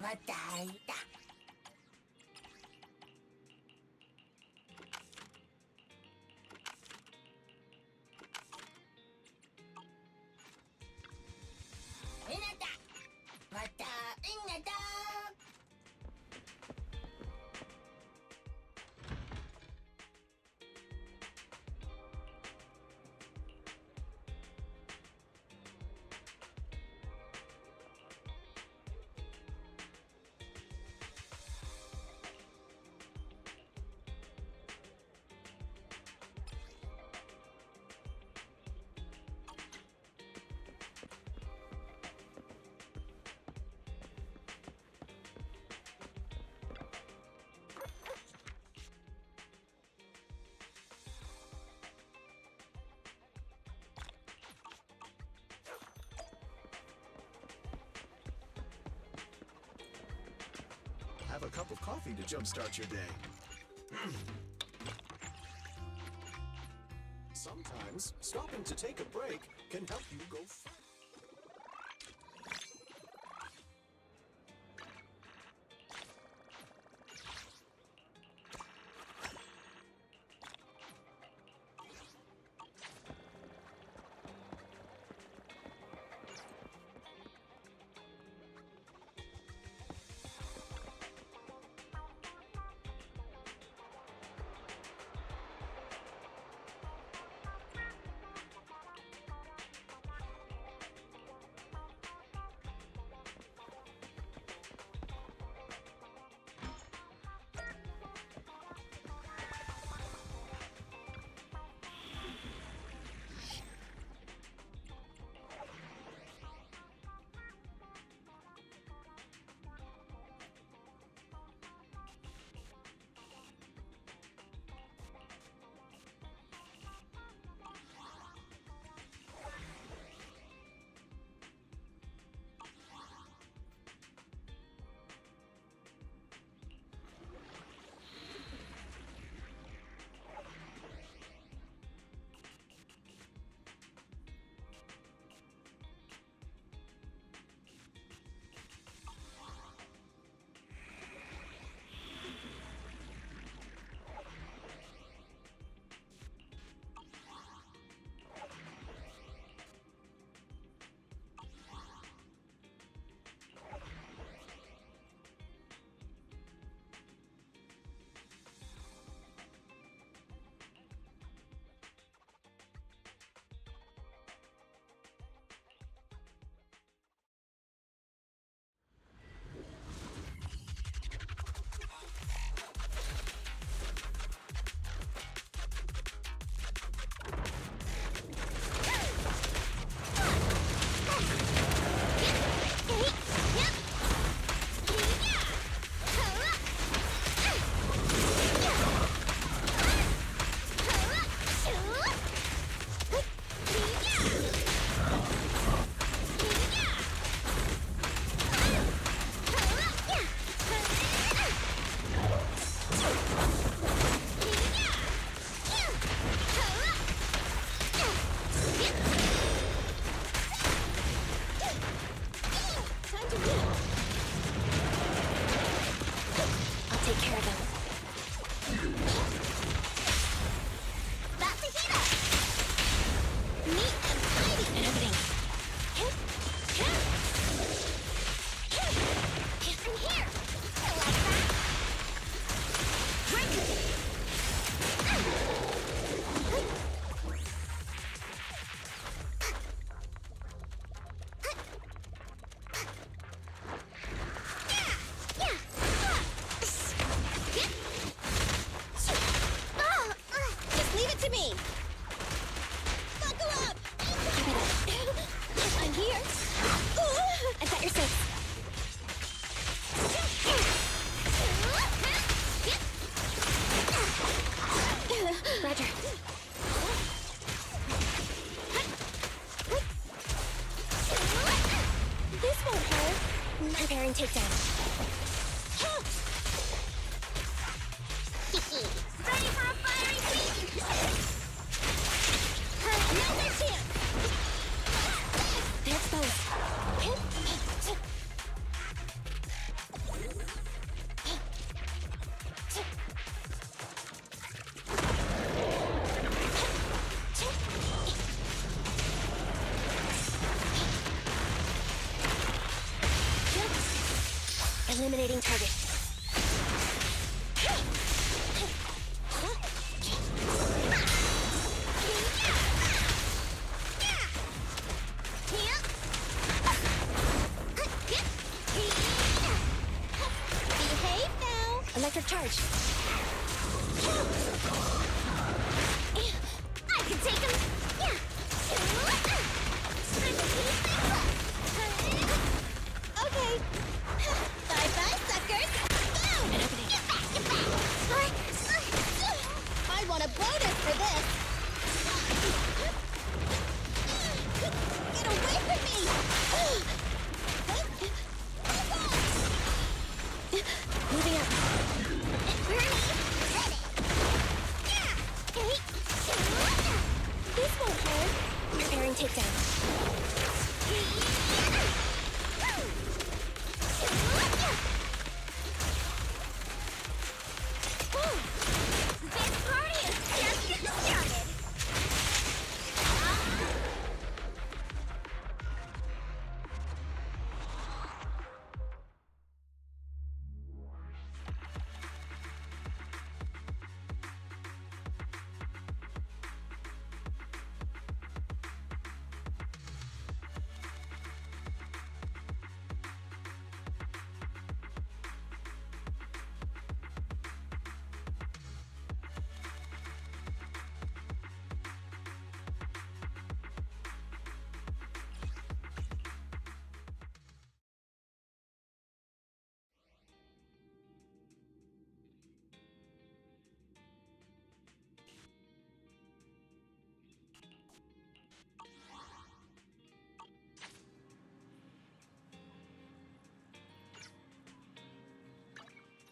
왔다 있다. 이났다. 왔다 있나다. Have a cup of coffee to jumpstart your day. Sometimes, stopping to take a break can help you go fast. Take care of them. That's a heater! Neat and tidy and everything. I'm here! I like that! Drink it! Leave it to me! Buckle up! I'm here! I've got your six. Roger. This won't hurt. Preparing takedown. Ready for a fiery beam! Another chance! They're exposed. Eliminating target. Behave now. Electric charge. I can take him. Okay. Bye-bye, suckers. Boom! Get back, get back. I want a bonus for this. Get away from me! Moving up. This won't hurt. Preparing takedown. This party is just getting started.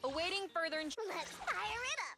Awaiting further Let's fire it up.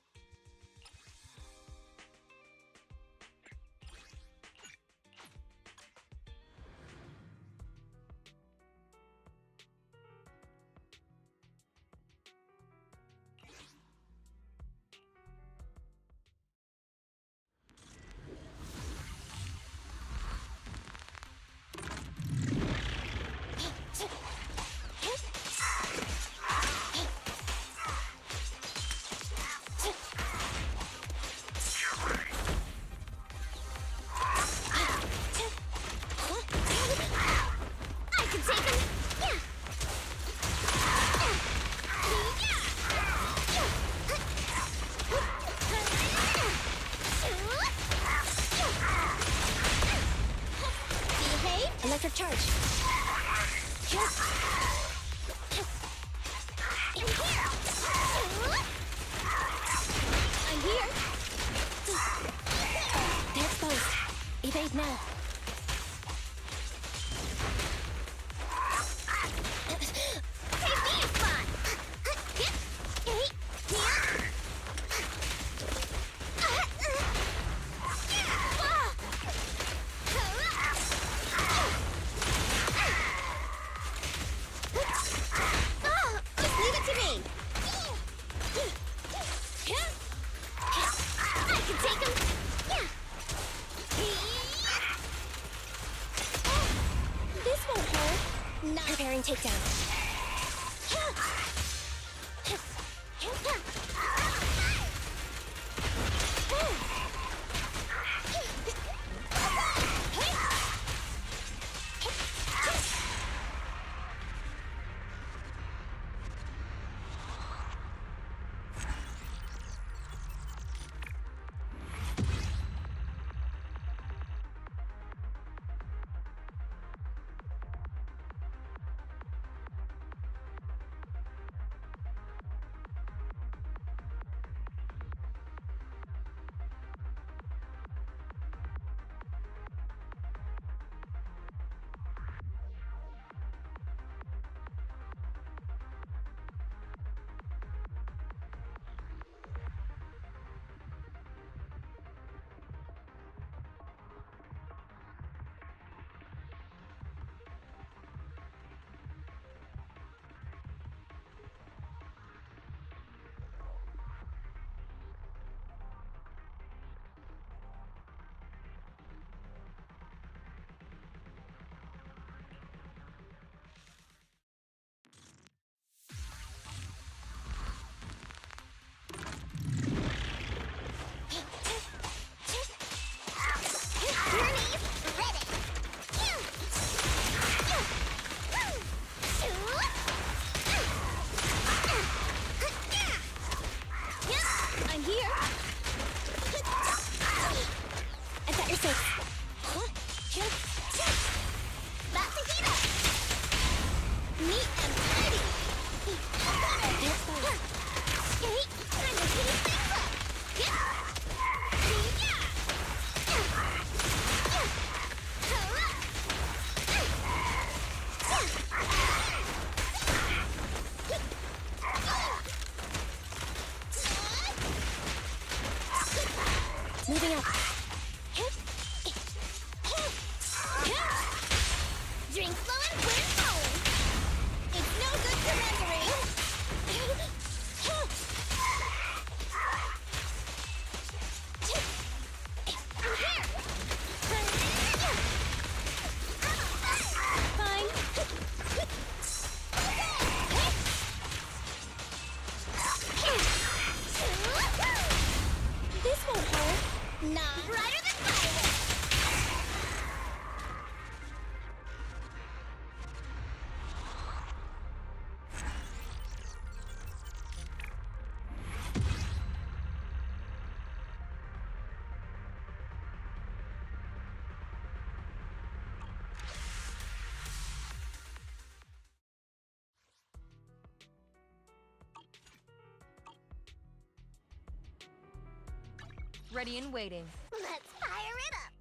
I can take him. Behave. Electric charge. I'm here. They're exposed. Evade now. Safety spot. Just leave it to me. I can take him. This won't hurt. Not preparing takedown. Ready and waiting. Let's fire it up.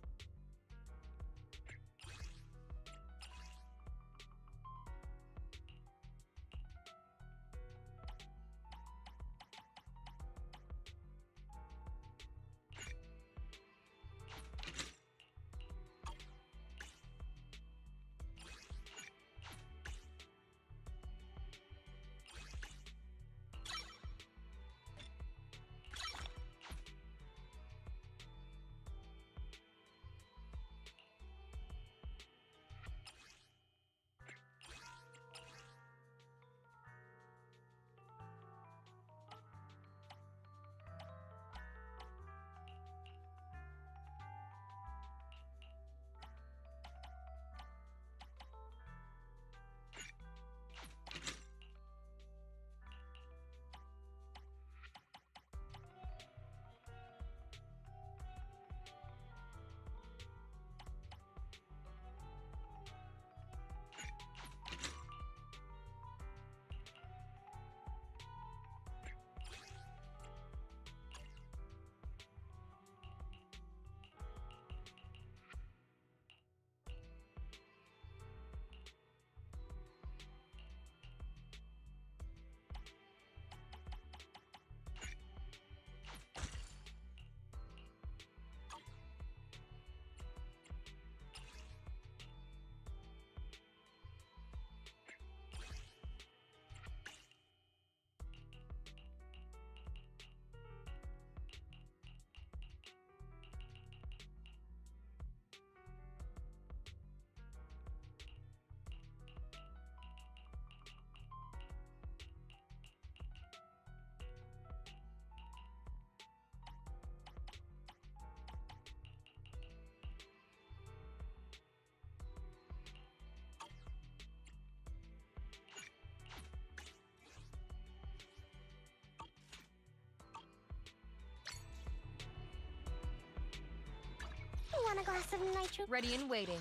Want a glass of nitro? Ready and waiting.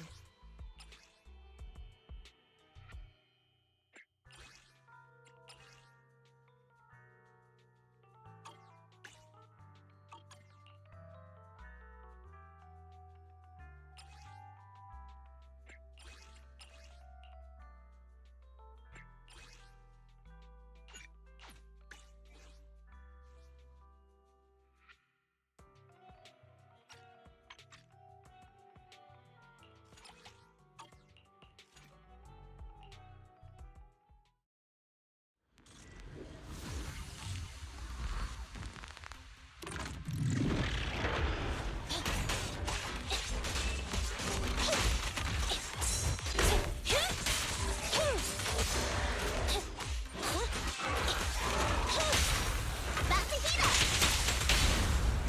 About to heat up.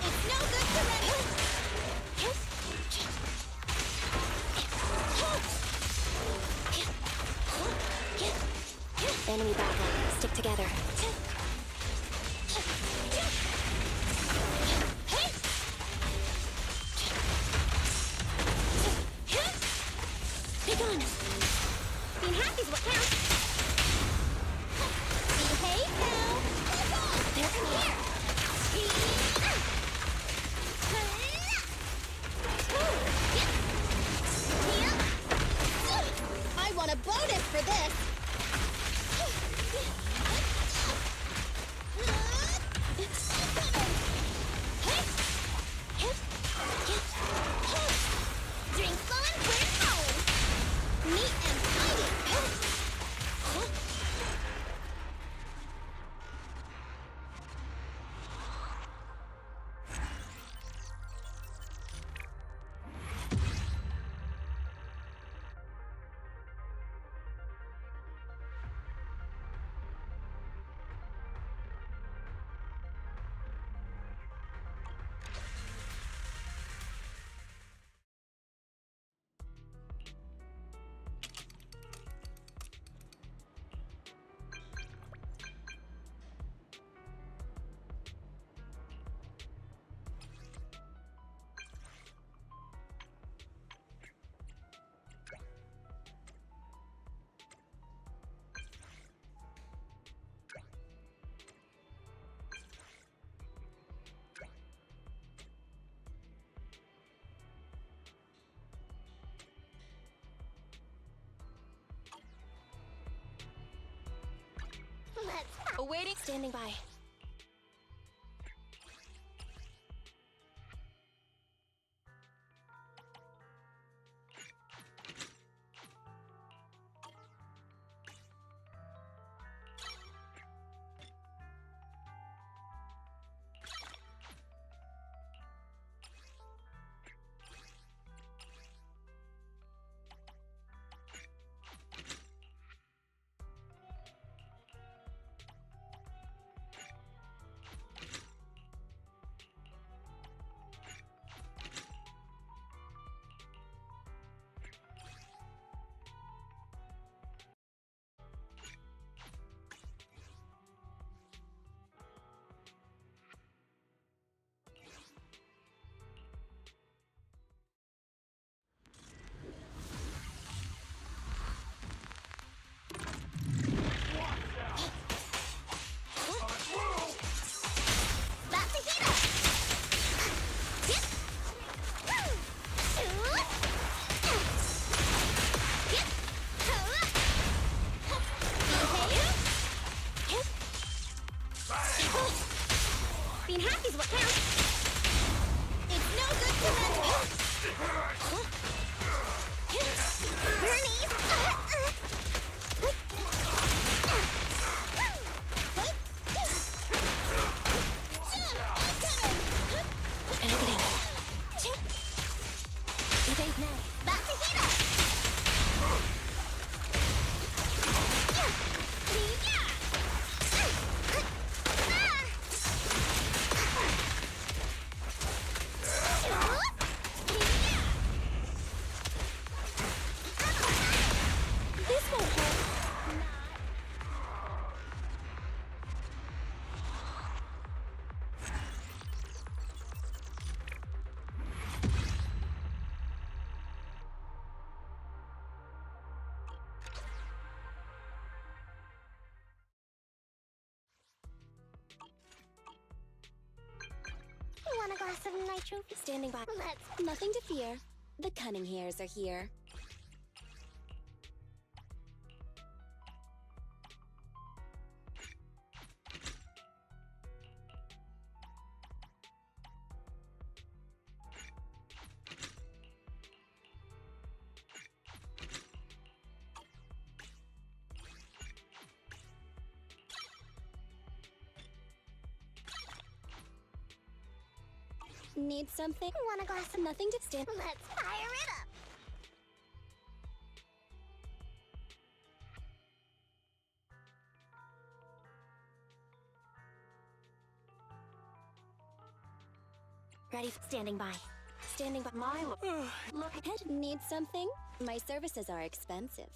It's no good to run. Enemy backup. Stick together. Be gone. Being happy's what counts. Behave now. They're from here. I want a bonus for this. Drink full and we're home. Neat and tidy. Awaiting. Standing by. About to heat up! Yep! Yep! Being happy's what counts! It's no good to run me! Bernie! Evade now. About to heat up! This won't hurt. You want a glass of nitro? Standing by. Let's... Nothing to fear. The cunning hairs are here. Need something? You want a glass of... Nothing to stand. Let's fire it up! Ready? Standing by. Standing by. Look ahead. Need something? My services are expensive.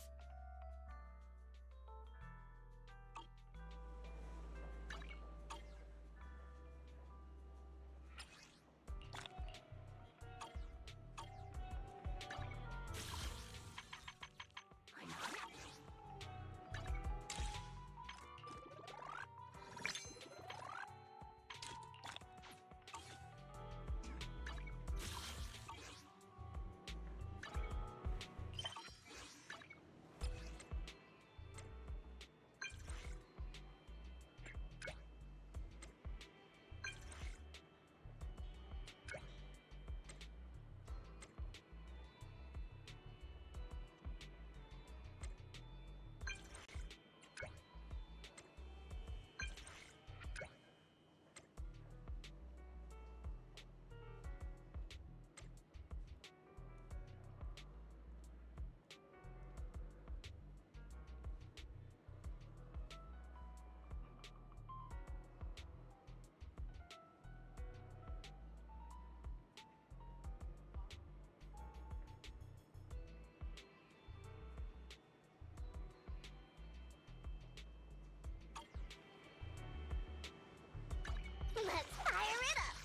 Let's fire it up!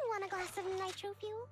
Want a glass of nitro fuel?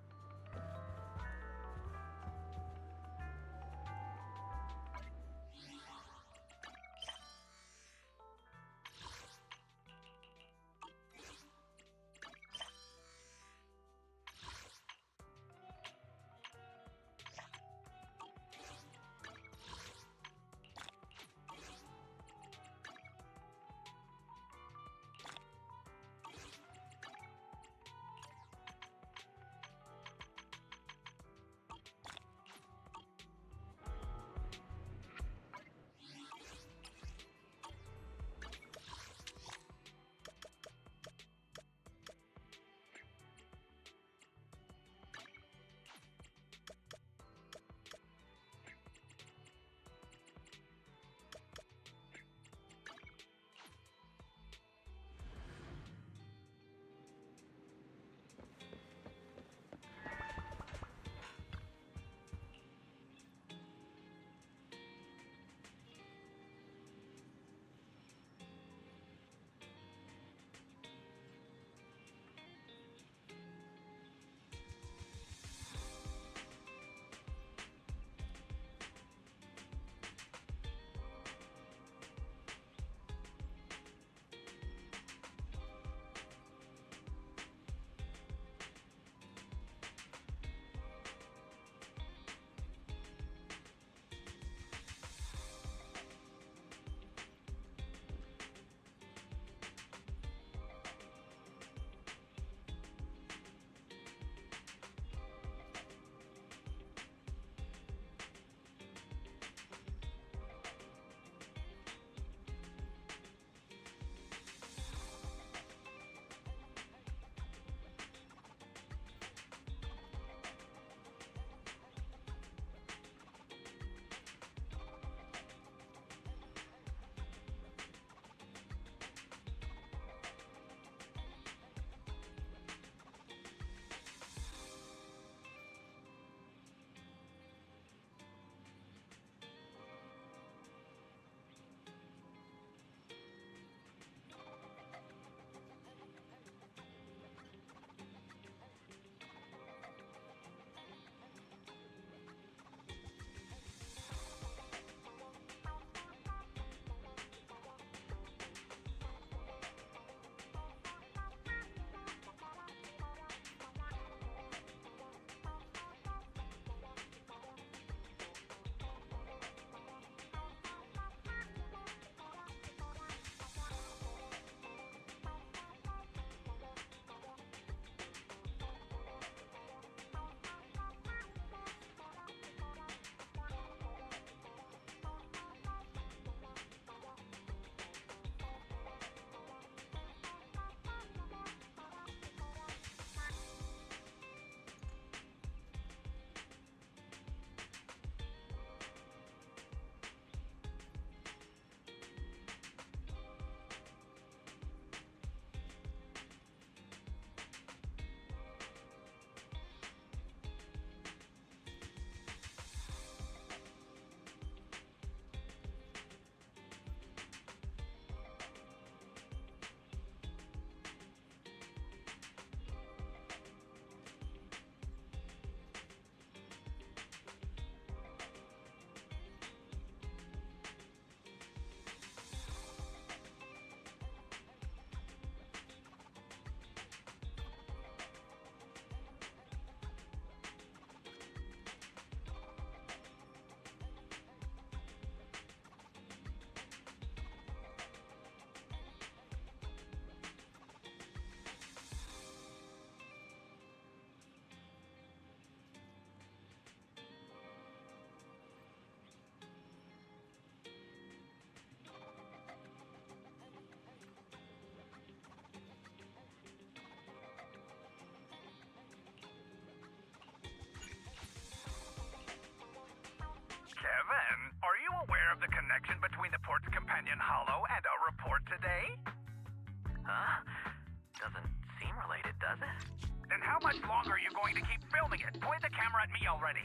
already?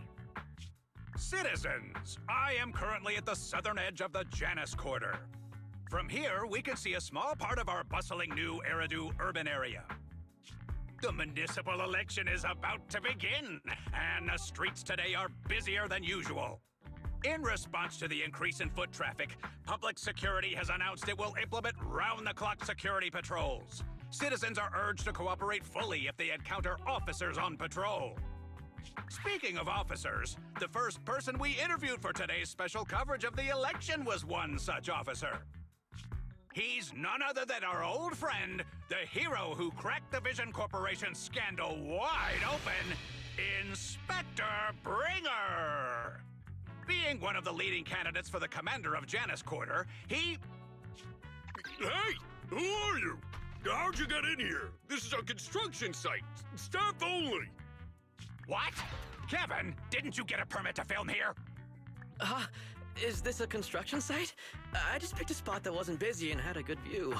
Citizens, I am currently at the southern edge of the Janus Quarter. From here, we can see a small part of our bustling new Eridu urban area. The municipal election is about to begin, and the streets today are busier than usual. In response to the increase in foot traffic, public security has announced it will implement round-the-clock security patrols. Citizens are urged to cooperate fully if they encounter officers on patrol. Speaking of officers, the first person we interviewed for today's special coverage of the election was one such officer. He's none other than our old friend, the hero who cracked the Vision Corporation scandal wide open, Inspector Bringer. Being one of the leading candidates for the commander of Janus Quarter, he... Hey! Who are you? How'd you get in here? This is a construction site. Staff only. What? Kevin, didn't you get a permit to film here? Is this a construction site? I just picked a spot that wasn't busy and had a good view.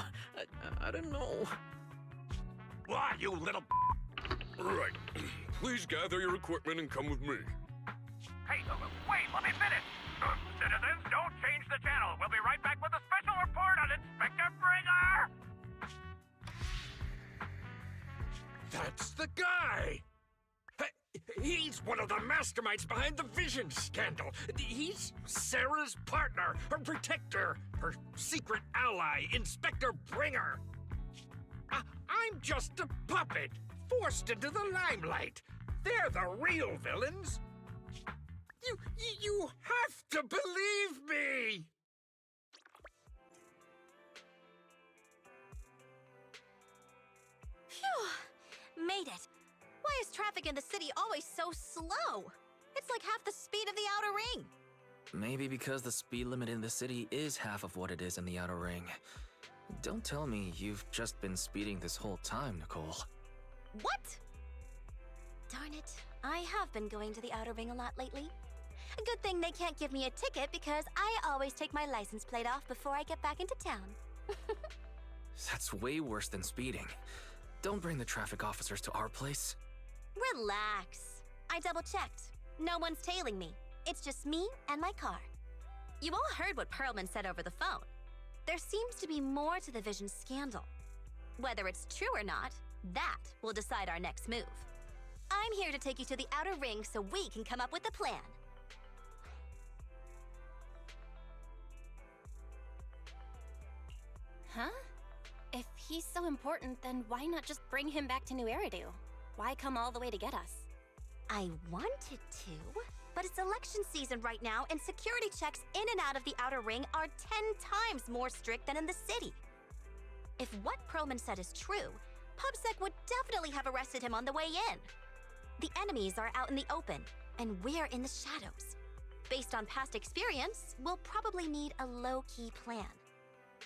I don't know. Why, you little... Right. Please gather your equipment and come with me. Hey, wait, let me finish. Citizens, don't change the channel. We'll be right back with a special report on Inspector Bringer. That's the guy! He's one of the masterminds behind the Vision scandal. He's Sarah's partner, her protector, her secret ally, Inspector Bringer. I'm just a puppet, forced into the limelight. They're the real villains. You have to believe me! Phew! Made it. Why is traffic in the city always so slow? It's like half the speed of the outer ring. Maybe because the speed limit in the city is half of what it is in the outer ring. Don't tell me you've just been speeding this whole time, Nicole. What? Darn it. I have been going to the outer ring a lot lately. A good thing they can't give me a ticket because I always take my license plate off before I get back into town. That's way worse than speeding. Don't bring the traffic officers to our place. Relax. I double-checked. No one's tailing me. It's just me and my car. You all heard what Perlman said over the phone. There seems to be more to the Vision scandal. Whether it's true or not, that will decide our next move. I'm here to take you to the outer ring so we can come up with a plan. Huh? If he's so important, then why not just bring him back to New Eridu? Why come all the way to get us? I wanted to, but it's election season right now, and security checks in and out of the outer ring are 10 times more strict than in the city. If what Perlman said is true, PubSec would definitely have arrested him on the way in. The enemies are out in the open, and we're in the shadows. Based on past experience, we'll probably need a low-key plan.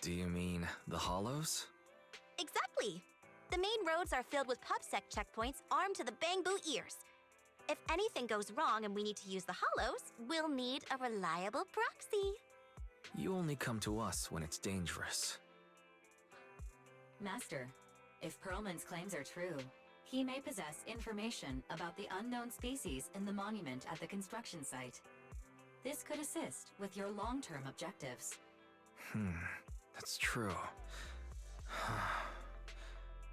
Do you mean the Hollows? Exactly! The main roads are filled with PubSec checkpoints armed to the bang-boot ears. If anything goes wrong and we need to use the Hollows, we'll need a reliable proxy. You only come to us when it's dangerous. Master, if Perlman's claims are true, he may possess information about the unknown species in the monument at the construction site. This could assist with your long-term objectives. That's true.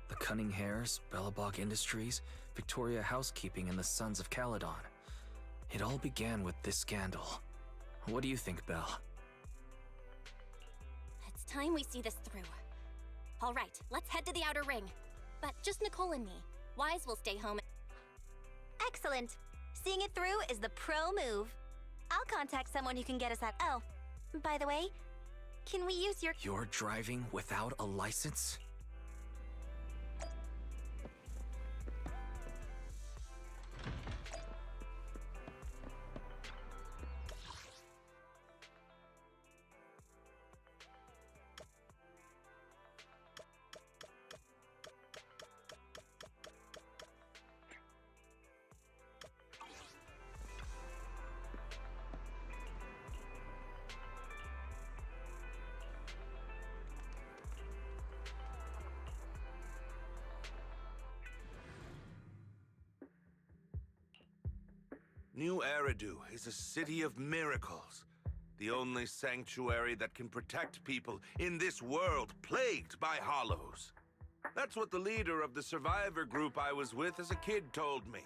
The Cunning Hares, Bellabog Industries, Victoria Housekeeping, and the Sons of Caledon. It all began with this scandal. What do you think, Belle? It's time we see this through. All right, let's head to the outer ring. But just Nicole and me. Wise will stay home. Excellent. Seeing it through is the pro move. I'll contact someone who can get us out. Oh, by the way, can we use your... You're driving without a license? New Eridu is a city of miracles. The only sanctuary that can protect people in this world plagued by hollows. That's what the leader of the survivor group I was with as a kid told me.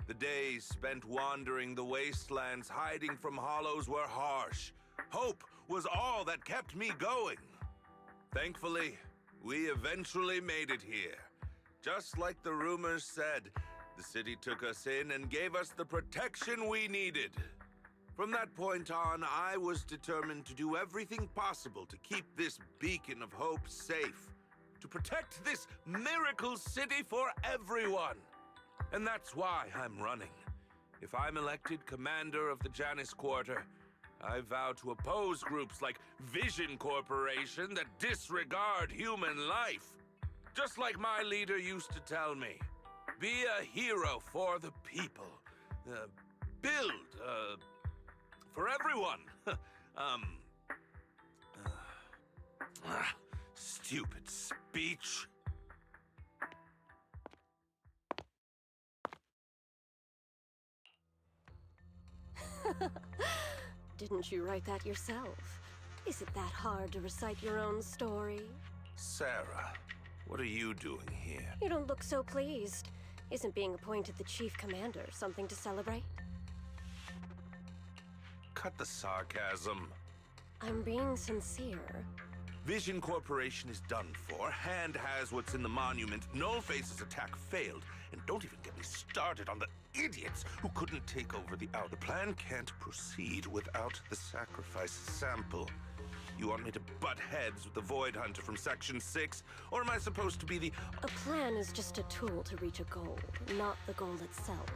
The days spent wandering the wastelands hiding from hollows were harsh. Hope was all that kept me going. Thankfully, we eventually made it here. Just like the rumors said, the city took us in and gave us the protection we needed. From that point on, I was determined to do everything possible to keep this beacon of hope safe, to protect this miracle city for everyone. And that's why I'm running. If I'm elected commander of the Janus Quarter, I vow to oppose groups like Vision Corporation that disregard human life. Just like my leader used to tell me, be a hero for the people. Build, for everyone. Stupid speech. Didn't you write that yourself? Is it that hard to recite your own story? Sarah, what are you doing here? You don't look so pleased. Isn't being appointed the chief commander something to celebrate? Cut the sarcasm. I'm being sincere. Vision Corporation is done for. Hand has what's in the monument. Nullface's attack failed. And don't even get me started on the idiots who couldn't take over the outer. The plan can't proceed without the sacrifice sample. You want me to butt heads with the Void Hunter from Section 6? Or am I supposed to be the... A plan is just a tool to reach a goal, not the goal itself.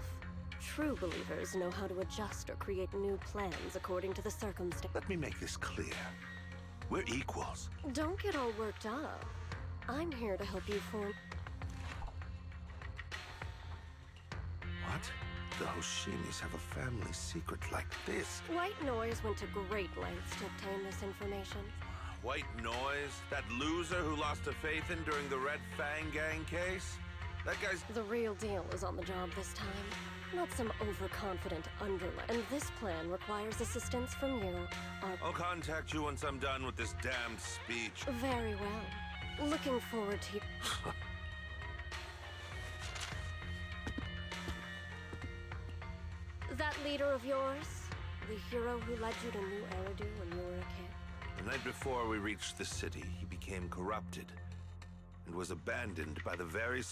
True believers know how to adjust or create new plans according to the circumstances. Let me make this clear. We're equals. Don't get all worked up. I'm here to help you form... What? The Hoshimis have a family secret like this? White Noise went to great lengths to obtain this information. White Noise? That loser who lost a faith in during the Red Fang Gang case? That guy's... The real deal is on the job this time. Not some overconfident underling. And this plan requires assistance from you. I'll contact you once I'm done with this damned speech. Very well. Looking forward to... That leader of yours? The hero who led you to New Eridu when you were a kid? The night before we reached the city, he became corrupted and was abandoned by the very...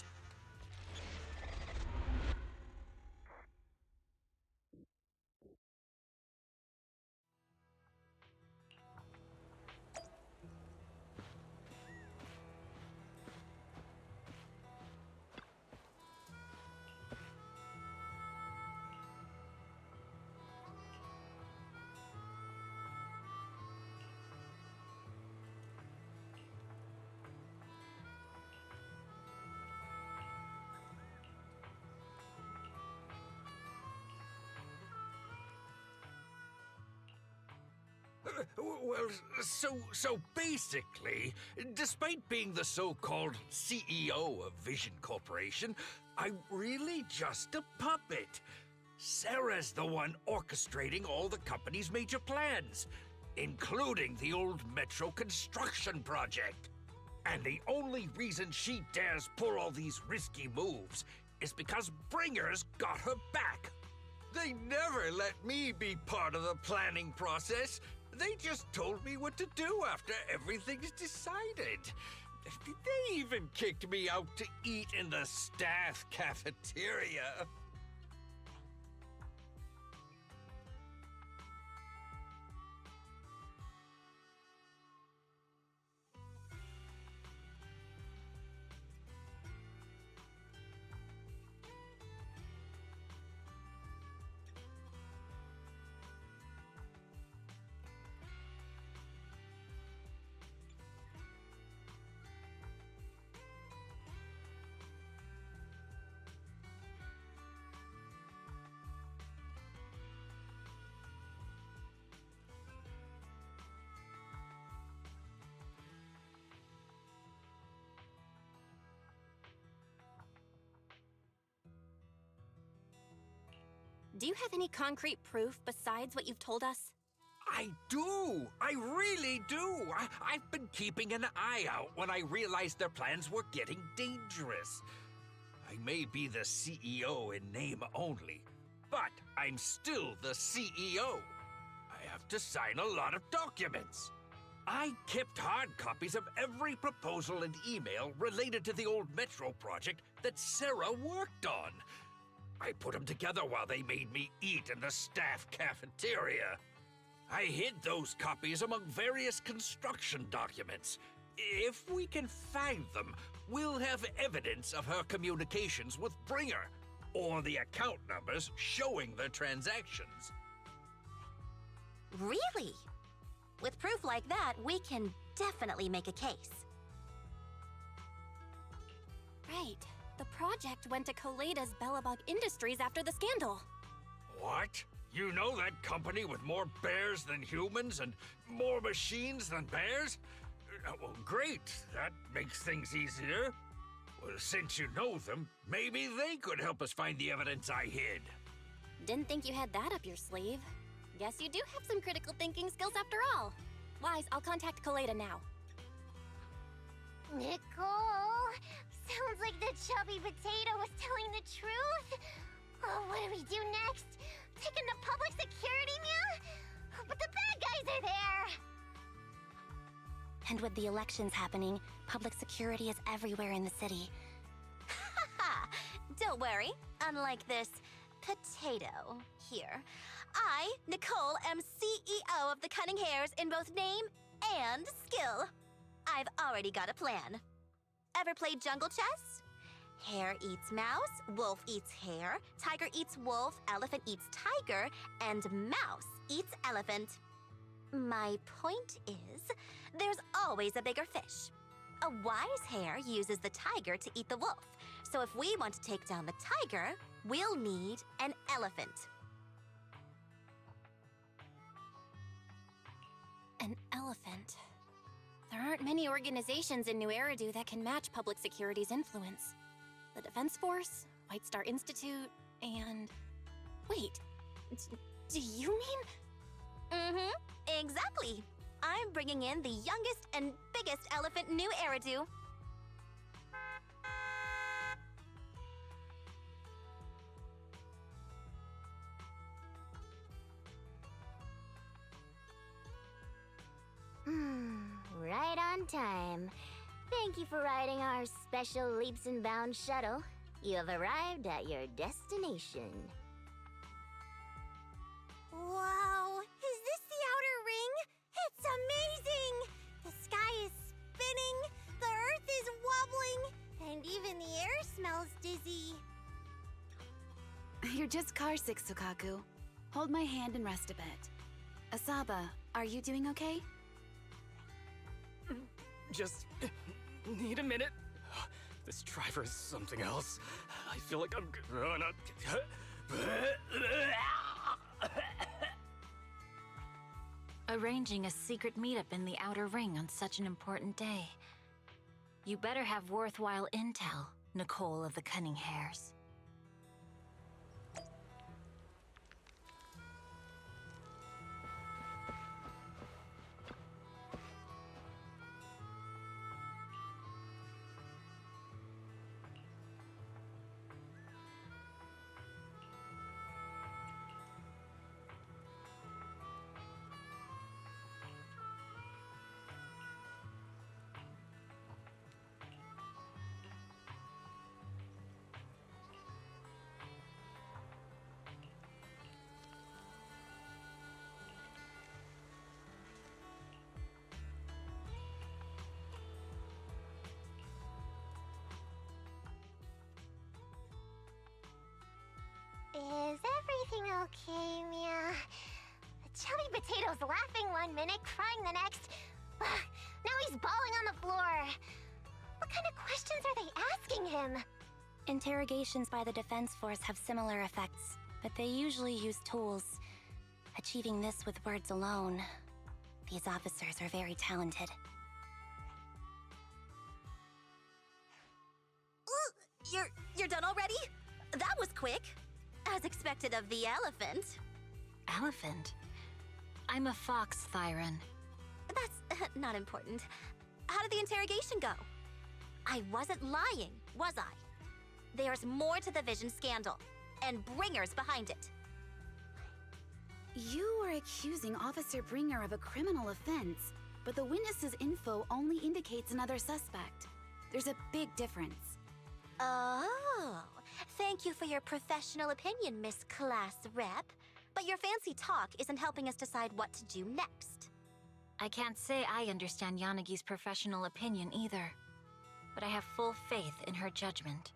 Well, so basically, despite being the so-called CEO of Vision Corporation, I'm really just a puppet. Sarah's the one orchestrating all the company's major plans, including the old metro construction project. And the only reason she dares pull all these risky moves is because Bringers got her back. They never let me be part of the planning process. They just told me what to do after everything's decided. They even kicked me out to eat in the staff cafeteria. Do you have any concrete proof besides what you've told us? I do! I really do! I've been keeping an eye out when I realized their plans were getting dangerous. I may be the CEO in name only, but I'm still the CEO. I have to sign a lot of documents. I kept hard copies of every proposal and email related to the old Metro project that Sarah worked on. I put them together while they made me eat in the staff cafeteria. I hid those copies among various construction documents. If we can find them, we'll have evidence of her communications with Bringer, or the account numbers showing the transactions. Really? With proof like that, we can definitely make a case. Right. The project went to Koleda's Bellabog Industries after the scandal. What? You know that company with more bears than humans and more machines than bears? Well, great. That makes things easier. Well, since you know them, maybe they could help us find the evidence I hid. Didn't think you had that up your sleeve. Guess you do have some critical thinking skills after all. Wise, I'll contact Koleda now. Nicole, sounds like the chubby potato was telling the truth. Oh, what do we do next? Take him to public security, Mia? But the bad guys are there! And with the elections happening, public security is everywhere in the city. Haha! Don't worry. Unlike this potato here, I, Nicole, am CEO of the Cunning Hares in both name and skill. I've already got a plan. Ever played jungle chess? Hare eats mouse, wolf eats hare, tiger eats wolf, elephant eats tiger, and mouse eats elephant. My point is, there's always a bigger fish. A wise hare uses the tiger to eat the wolf. So if we want to take down the tiger, we'll need an elephant. An elephant. There aren't many organizations in New Eridu that can match public security's influence. The Defense Force, White Star Institute, and... Wait, do you mean? Mm-hmm, exactly. I'm bringing in the youngest and biggest elephant in New Eridu. Right on time. Thank you for riding our special leaps and bounds shuttle. You have arrived at your destination. Wow, is this the outer ring? It's amazing! The sky is spinning, the earth is wobbling, and even the air smells dizzy. You're just carsick, Sukaku. Hold my hand and rest a bit. Asaba, are you doing okay? Just need a minute. This driver is something else. I feel like I'm gonna... Arranging a secret meetup in the Outer Ring on such an important day. You better have worthwhile intel, Nicole of the Cunning Hares. Is everything okay, Mia? Chubby Potato's laughing one minute, crying the next. Now he's bawling on the floor. What kind of questions are they asking him? Interrogations by the Defense Force have similar effects, but they usually use tools. Achieving this with words alone. These officers are very talented. You're done already? That was quick. As expected of the elephant. Elephant? I'm a fox, Thyron. That's not important. How did the interrogation go? I wasn't lying, was I? There's more to the Vision scandal, and Bringer's behind it. You are accusing Officer Bringer of a criminal offense, but the witness's info only indicates another suspect. There's a big difference. Oh, thank you for your professional opinion, Miss Class Rep. But your fancy talk isn't helping us decide what to do next. I can't say I understand Yanagi's professional opinion either, but I have full faith in her judgment.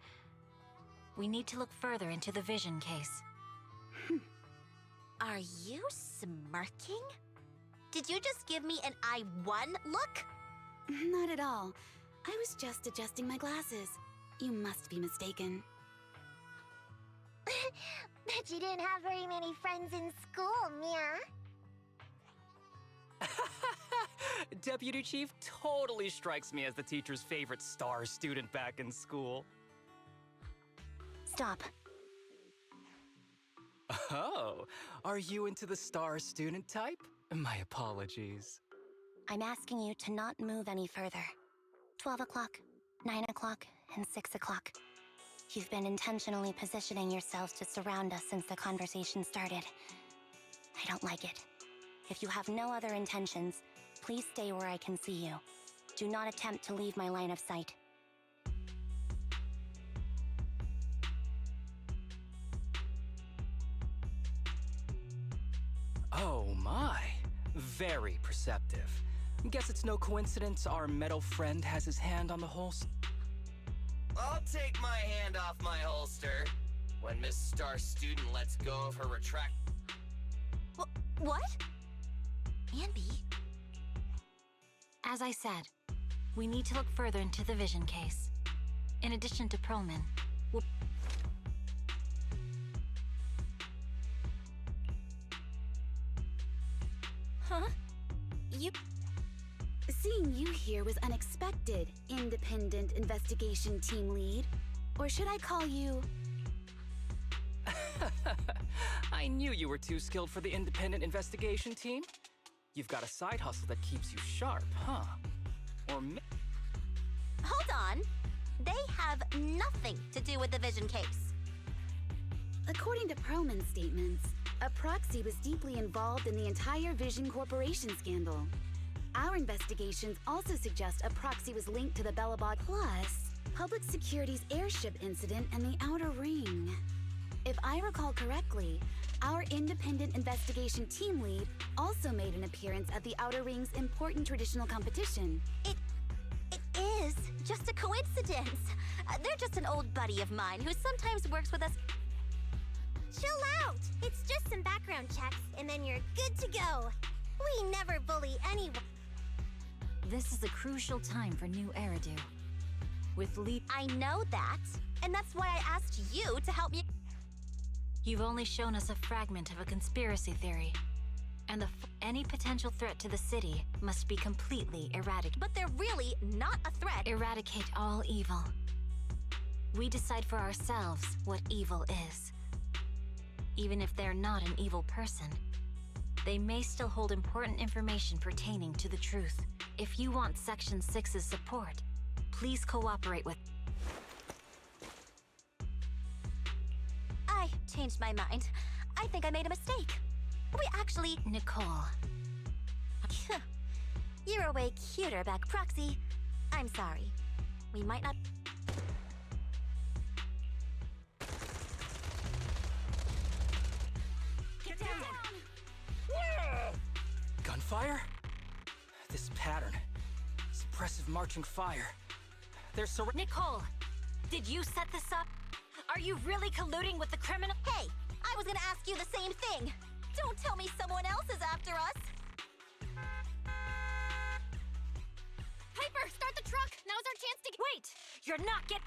We need to look further into the Vision case. Are you smirking? Did you just give me an I won look? Not at all. I was just adjusting my glasses. You must be mistaken. Bet you didn't have very many friends in school, Mia. Deputy Chief totally strikes me as the teacher's favorite star student back in school. Stop. Oh, are you into the star student type? My apologies. I'm asking you to not move any further. 12 o'clock, 9 o'clock, and 6 o'clock. You've been intentionally positioning yourselves to surround us since the conversation started. I don't like it. If you have no other intentions, please stay where I can see you. Do not attempt to leave my line of sight. Oh my, very perceptive. Guess it's no coincidence our metal friend has his hand on the holster. I'll take my hand off my holster when Miss Star Student lets go of her retract. What? Anby? As I said, we need to look further into the Vision case. In addition to Perlman, we'll... Huh? You... Seeing you here was unexpected, Independent Investigation Team Lead. Or should I call you... I knew you were too skilled for the Independent Investigation Team. You've got a side hustle that keeps you sharp, huh? Or Hold on. They have nothing to do with the Vision case. According to Perlman's statements, a proxy was deeply involved in the entire Vision Corporation scandal. Our investigations also suggest a proxy was linked to the Belobog Plus, Public Security's airship incident and the Outer Ring. If I recall correctly, our Independent Investigation Team Lead also made an appearance at the Outer Ring's important traditional competition. It is just a coincidence. They're just an old buddy of mine who sometimes works with us. Chill out! It's just some background checks, and then you're good to go. We never bully anyone. This is a crucial time for new Eridu. With I know that, and that's why I asked you to help me. You've only shown us a fragment of a conspiracy theory, and any potential threat to the city must be completely eradicated. But they're really not a threat. Eradicate all evil. We decide for ourselves what evil is. Even if they're not an evil person, they may still hold important information pertaining to the truth. If you want Section 6's support, please cooperate with... I changed my mind. I think I made a mistake. We actually... Nicole. You're way cuter back proxy. I'm sorry. We might not... Get down! Gunfire? This pattern. Suppressive marching fire. There's Nicole! Did you set this up? Are you really colluding with the criminal? Hey! I was gonna ask you the same thing! Don't tell me someone else is after us! Piper, start the truck! Now's our chance to get— Wait! You're not get—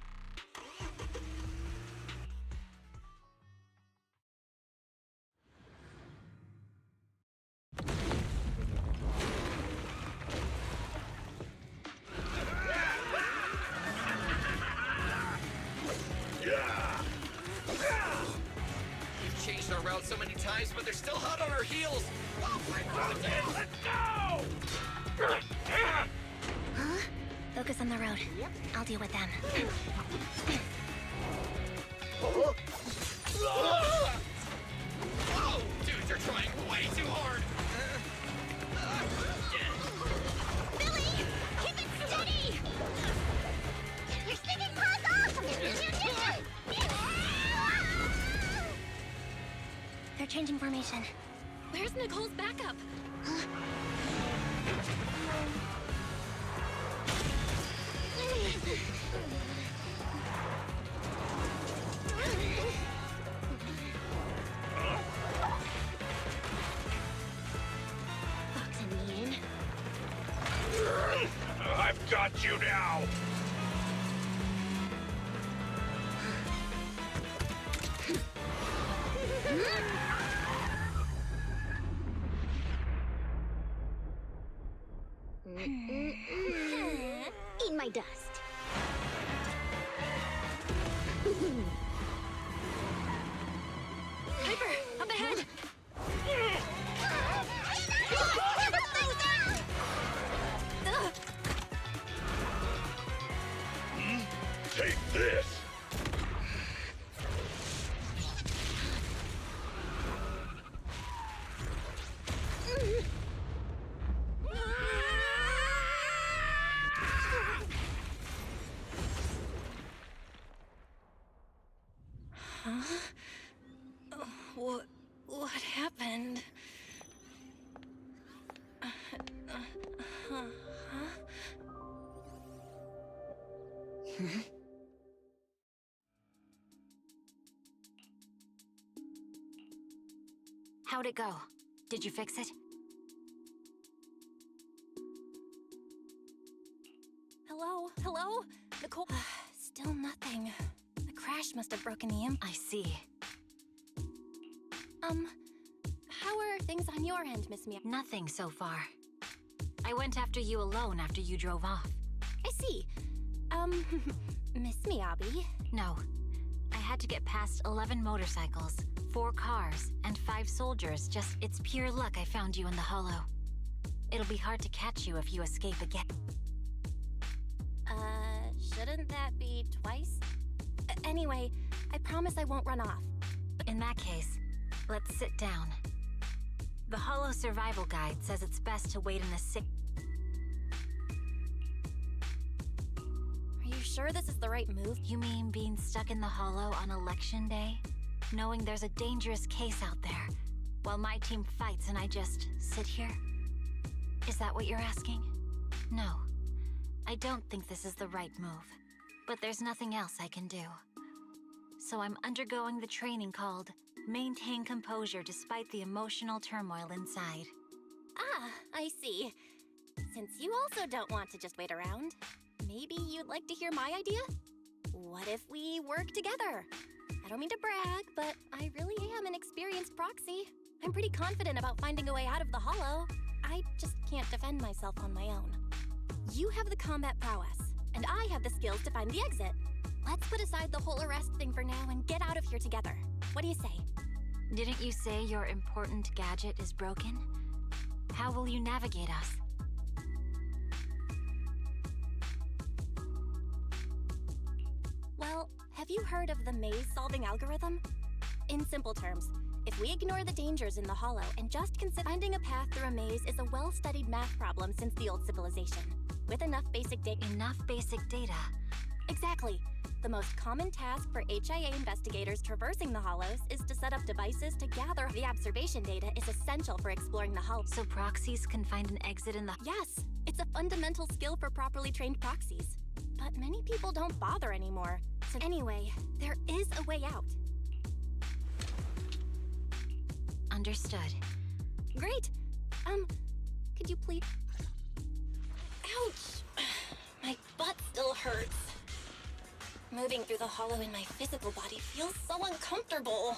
heels! Oh my god, let's go! Huh? Focus on the road. Yep. I'll deal with them. Oh, dude, you're trying way too hard! Billy! Keep it steady! You're sticking claws off! They're changing formation. Where's Nicole's backup? Boxing me in. I've got you now! Eat my dust. Piper, up ahead! Take this! Huh? What happened? Huh? How'd it go? Did you fix it? Hello? Hello? Nicole? Still nothing. The crash must have broken the I see. How are things on your end, Miss Mia? Nothing so far. I went after you alone after you drove off. I see. Miss Miyabi? No. I had to get past 11 motorcycles, 4 cars, and 5 soldiers. It's pure luck I found you in the hollow. It'll be hard to catch you if you escape again. Shouldn't that be twice? Anyway, I promise I won't run off. In that case, let's sit down. The Hollow Survival Guide says it's best to wait in the sick. Are you sure this is the right move? You mean being stuck in the Hollow on Election Day? Knowing there's a dangerous case out there, while my team fights and I just sit here? Is that what you're asking? No. I don't think this is the right move. But there's nothing else I can do. So I'm undergoing the training called Maintain Composure Despite the Emotional Turmoil Inside. Ah, I see. Since you also don't want to just wait around, maybe you'd like to hear my idea? What if we work together? I don't mean to brag, but I really am an experienced proxy. I'm pretty confident about finding a way out of the hollow. I just can't defend myself on my own. You have the combat prowess, and I have the skills to find the exit. Let's put aside the whole arrest thing for now and get out of here together. What do you say? Didn't you say your important gadget is broken? How will you navigate us? Well, have you heard of the maze-solving algorithm? In simple terms, if we ignore the dangers in the hollow and just consider finding a path through a maze is a well-studied math problem since the old civilization. With enough basic data. Enough basic data? Exactly. The most common task for HIA investigators traversing the hollows is to set up devices to gather the observation data is essential for exploring the hollow. So proxies can find an exit in the... Yes, it's a fundamental skill for properly trained proxies. But many people don't bother anymore. So anyway, there is a way out. Understood. Great. Could you please... Ouch! My butt still hurts. Moving through the hollow in my physical body feels so uncomfortable.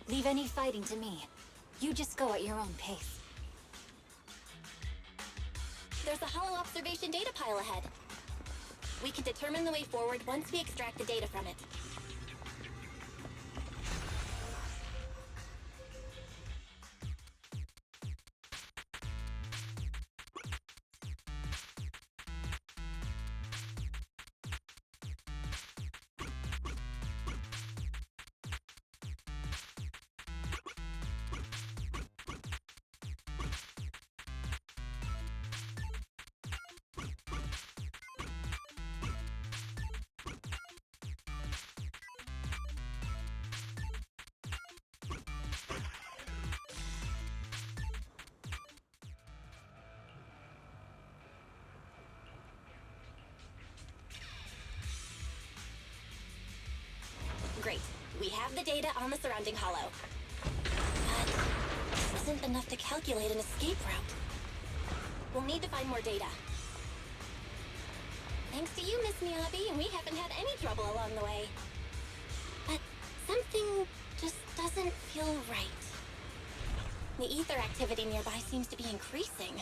Leave any fighting to me. You just go at your own pace. There's a hollow observation data pile ahead. We can determine the way forward once we extract the data from it. have the data on the surrounding hollow. But this isn't enough to calculate an escape route. We'll need to find more data. Thanks to you, Miss Miyabi, we haven't had any trouble along the way. But something just doesn't feel right. The ether activity nearby seems to be increasing.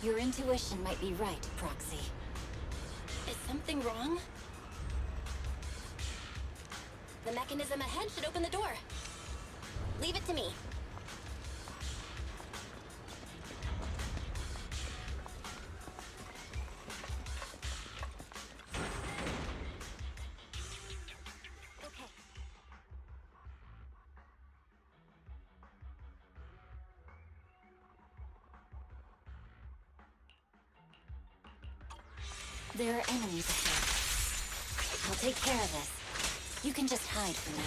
Your intuition might be right, Proxy. Is something wrong? The mechanism ahead should open the door. Leave it to me. Okay. There are enemies ahead. I'll take care of this. You can just hide for now.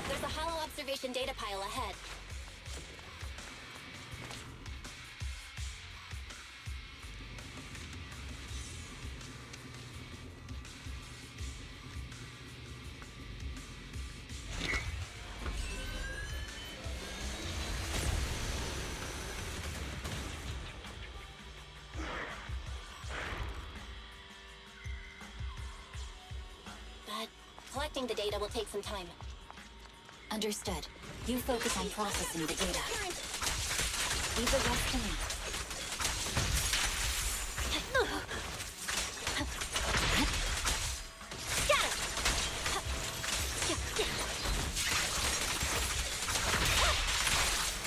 There's a hollow observation data pile ahead. But collecting the data will take some time. Understood. You focus on processing the data. Leave the rest to me.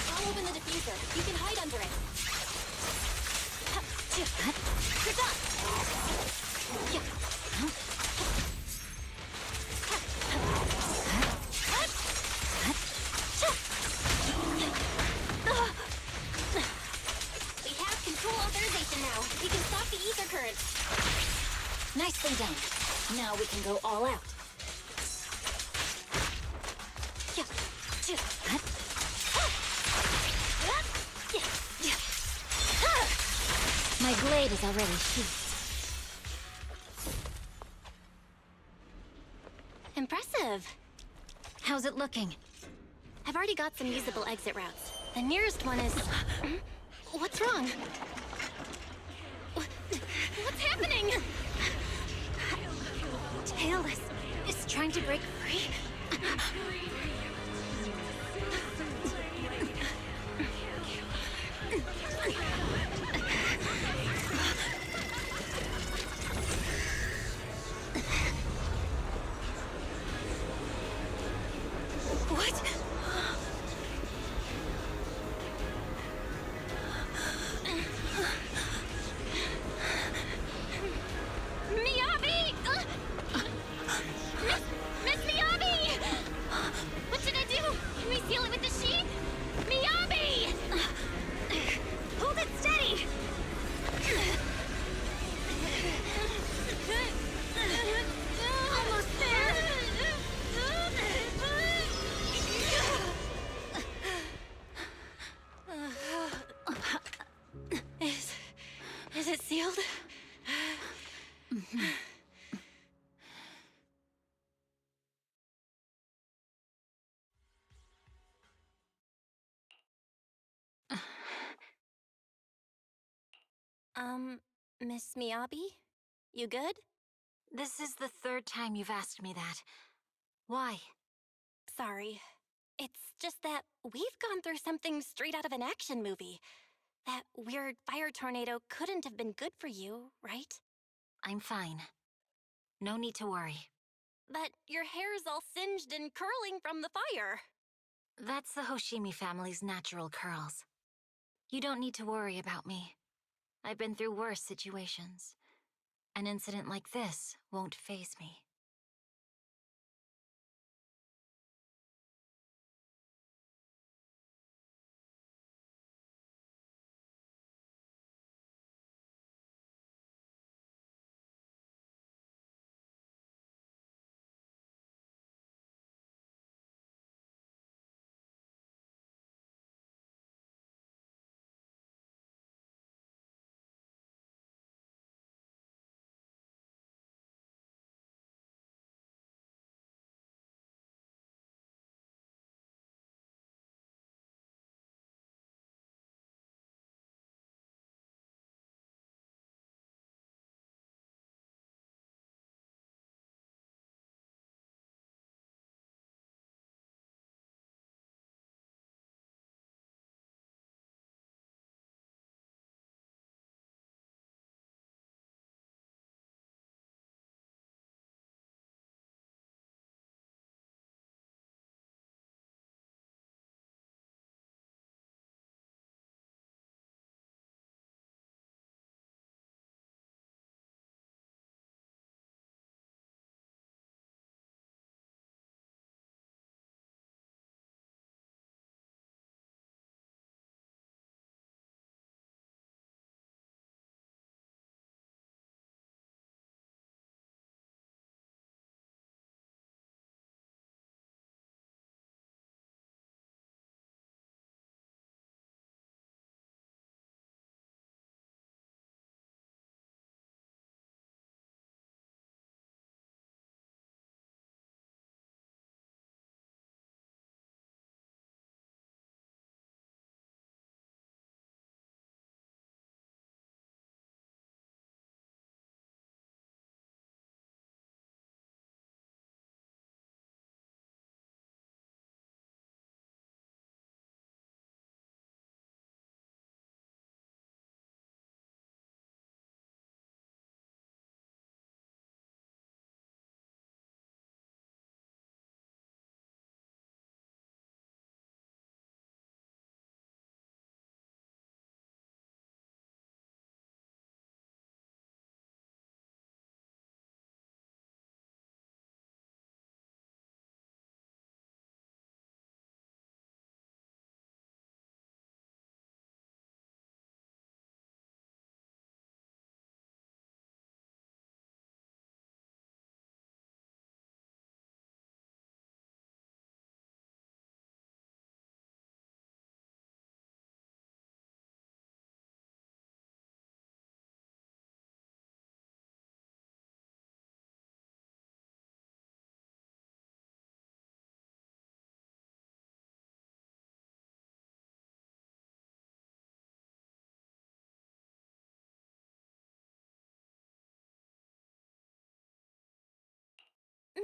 I'll open the diffuser. You can hide under it. You're We have control authorization now. We can stop the ether current. Nicely done. Now we can go all out. My blade is already sheathed. Impressive. How's it looking? I've already got some usable exit routes. The nearest one is... What's wrong? What's happening? Tailless is trying to break free. What? Miyabi! Miss Miyabi! What should I do? Can we seal it with the sheet? Miyabi! Hold it steady! Almost there! Is it sealed? Miss Miyabi? You good? This is the third time you've asked me that. Why? Sorry. It's just that we've gone through something straight out of an action movie. That weird fire tornado couldn't have been good for you, right? I'm fine. No need to worry. But your hair's all singed and curling from the fire. That's the Hoshimi family's natural curls. You don't need to worry about me. I've been through worse situations. An incident like this won't faze me.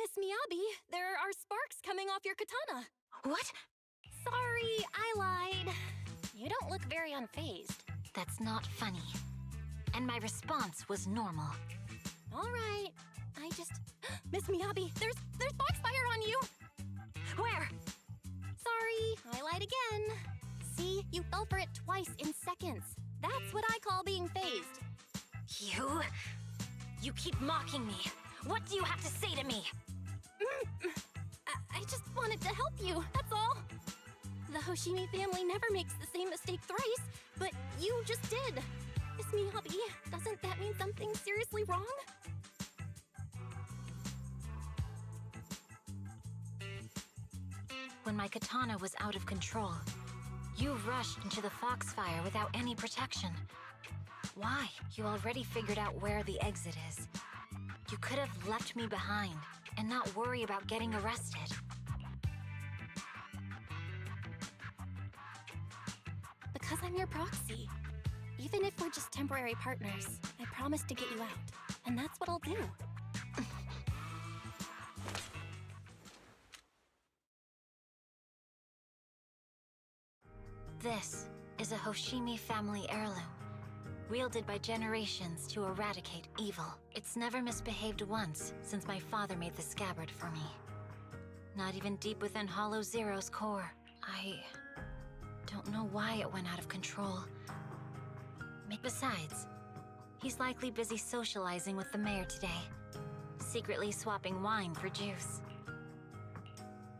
Miss Miyabi, there are sparks coming off your katana. What? Sorry, I lied. You don't look very unfazed. That's not funny. And my response was normal. All right. I just... Miss Miyabi, there's foxfire on you! Where? Sorry, I lied again. See, you fell for it twice in seconds. That's what I call being phased. You keep mocking me. What do you have to say to me? I just wanted to help you, that's all. The Hoshimi family never makes the same mistake thrice, but you just did. Miss Miyabi, doesn't that mean something seriously wrong? When my katana was out of control, you rushed into the foxfire without any protection. Why? You already figured out where the exit is. You could have left me behind and not worry about getting arrested. Because I'm your proxy. Even if we're just temporary partners, I promise to get you out. And that's what I'll do. This is a Hoshimi family heirloom, wielded by generations to eradicate evil. It's never misbehaved once since my father made the scabbard for me. Not even deep within Hollow Zero's core. I don't know why it went out of control. Besides, he's likely busy socializing with the mayor today, secretly swapping wine for juice.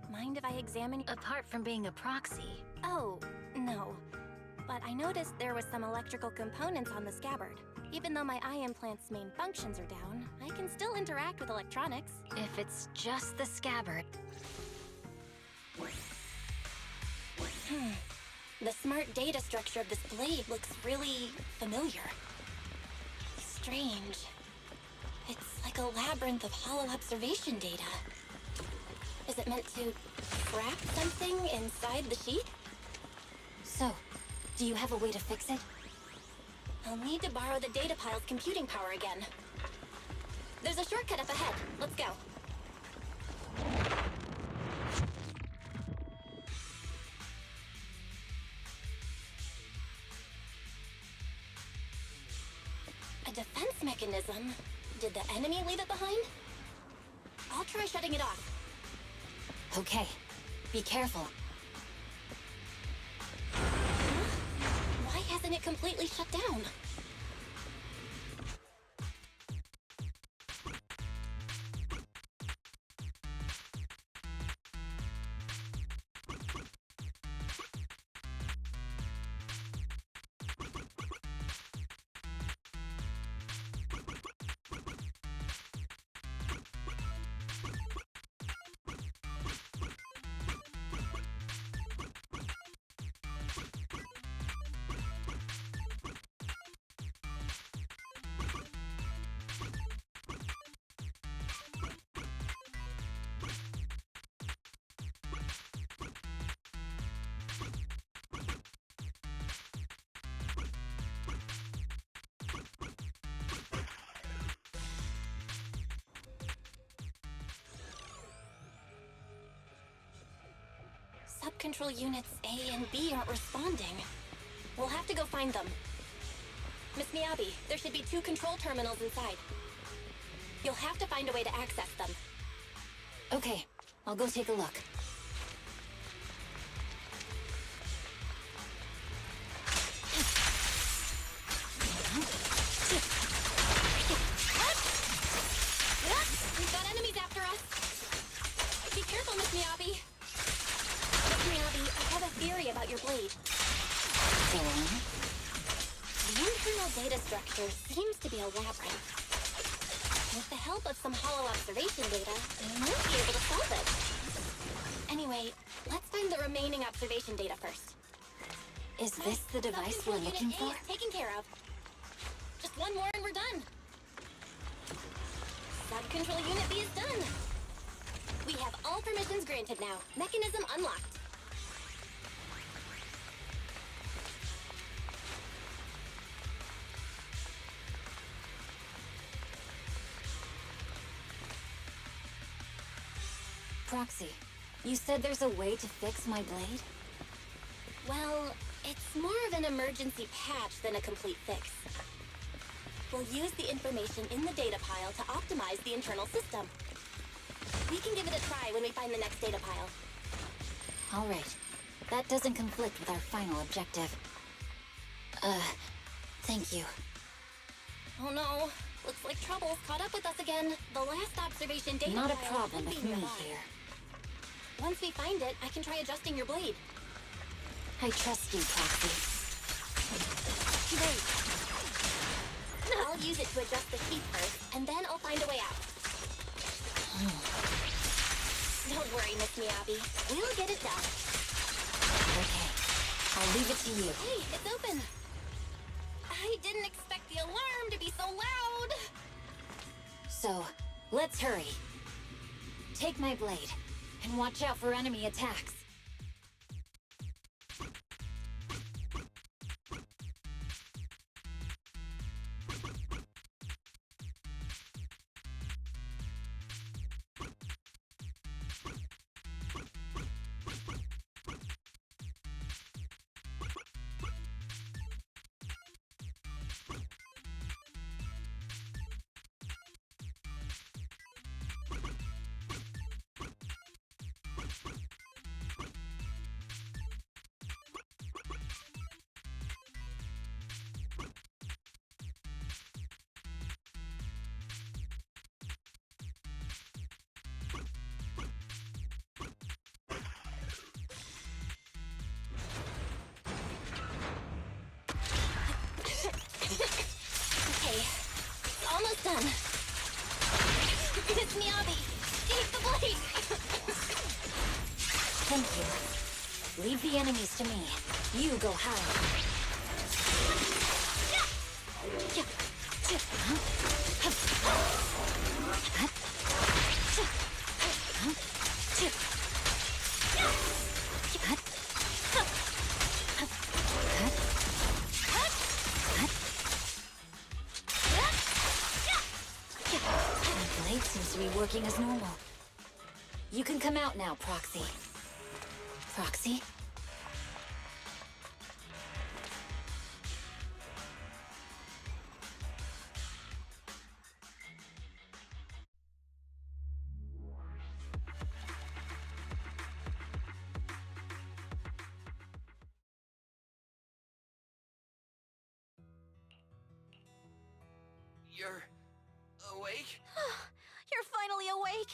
Mind if I examine... Apart from being a proxy... Oh, no. But I noticed there was some electrical components on the scabbard. Even though my eye implant's main functions are down, I can still interact with electronics. If it's just the scabbard... The smart data structure of this blade looks really familiar. Strange. It's like a labyrinth of hollow observation data. Is it meant to trap something inside the sheath? So, do you have a way to fix it? I'll need to borrow the data pile's computing power again. There's a shortcut up ahead. Let's go. A defense mechanism? Did the enemy leave it behind? I'll try shutting it off. Okay. Be careful. Huh? Why hasn't it completely shut down? Sub-control units A and B aren't responding. We'll have to go find them. Miss Miyabi, there should be 2 control terminals inside. You'll have to find a way to access them. Okay, I'll go take a look. We've got enemies after us. Be careful, Miss Miyabi. Miss Miyabi, I have a theory about your blade. Go on. The internal data structure seems to be a labyrinth. With the help of some hollow observation data, I might be able to solve it. Anyway, let's find the remaining observation data first. Is this the device we're looking for? Unit A is taken care of. Just one more and we're done. Sub-control unit B is done. We have all permissions granted now. Mechanism unlocked. Proxy, you said there's a way to fix my blade? Well, it's more of an emergency patch than a complete fix. We'll use the information in the data pile to optimize the internal system. We can give it a try when we find the next data pile. All right. That doesn't conflict with our final objective. Thank you. Oh no, looks like trouble's caught up with us again. The last observation data Not a pile problem should with be me nearby. here. Once we find it, I can try adjusting your blade. I trust you, Proxy. Great. I'll use it to adjust the heat first, and then I'll find a way out. Don't worry, Miss Miyabi. We'll get it done. Okay. I'll leave it to you. Hey, it's open. I didn't expect the alarm to be so loud. So, let's hurry. Take my blade, and watch out for enemy attacks. Okay, almost done. Miss Miyabi, take the blade! Thank you. Leave the enemies to me. You go hide. My blade seems to be working as normal. You can come out now, Proxy. Proxy? You're awake? You're finally awake.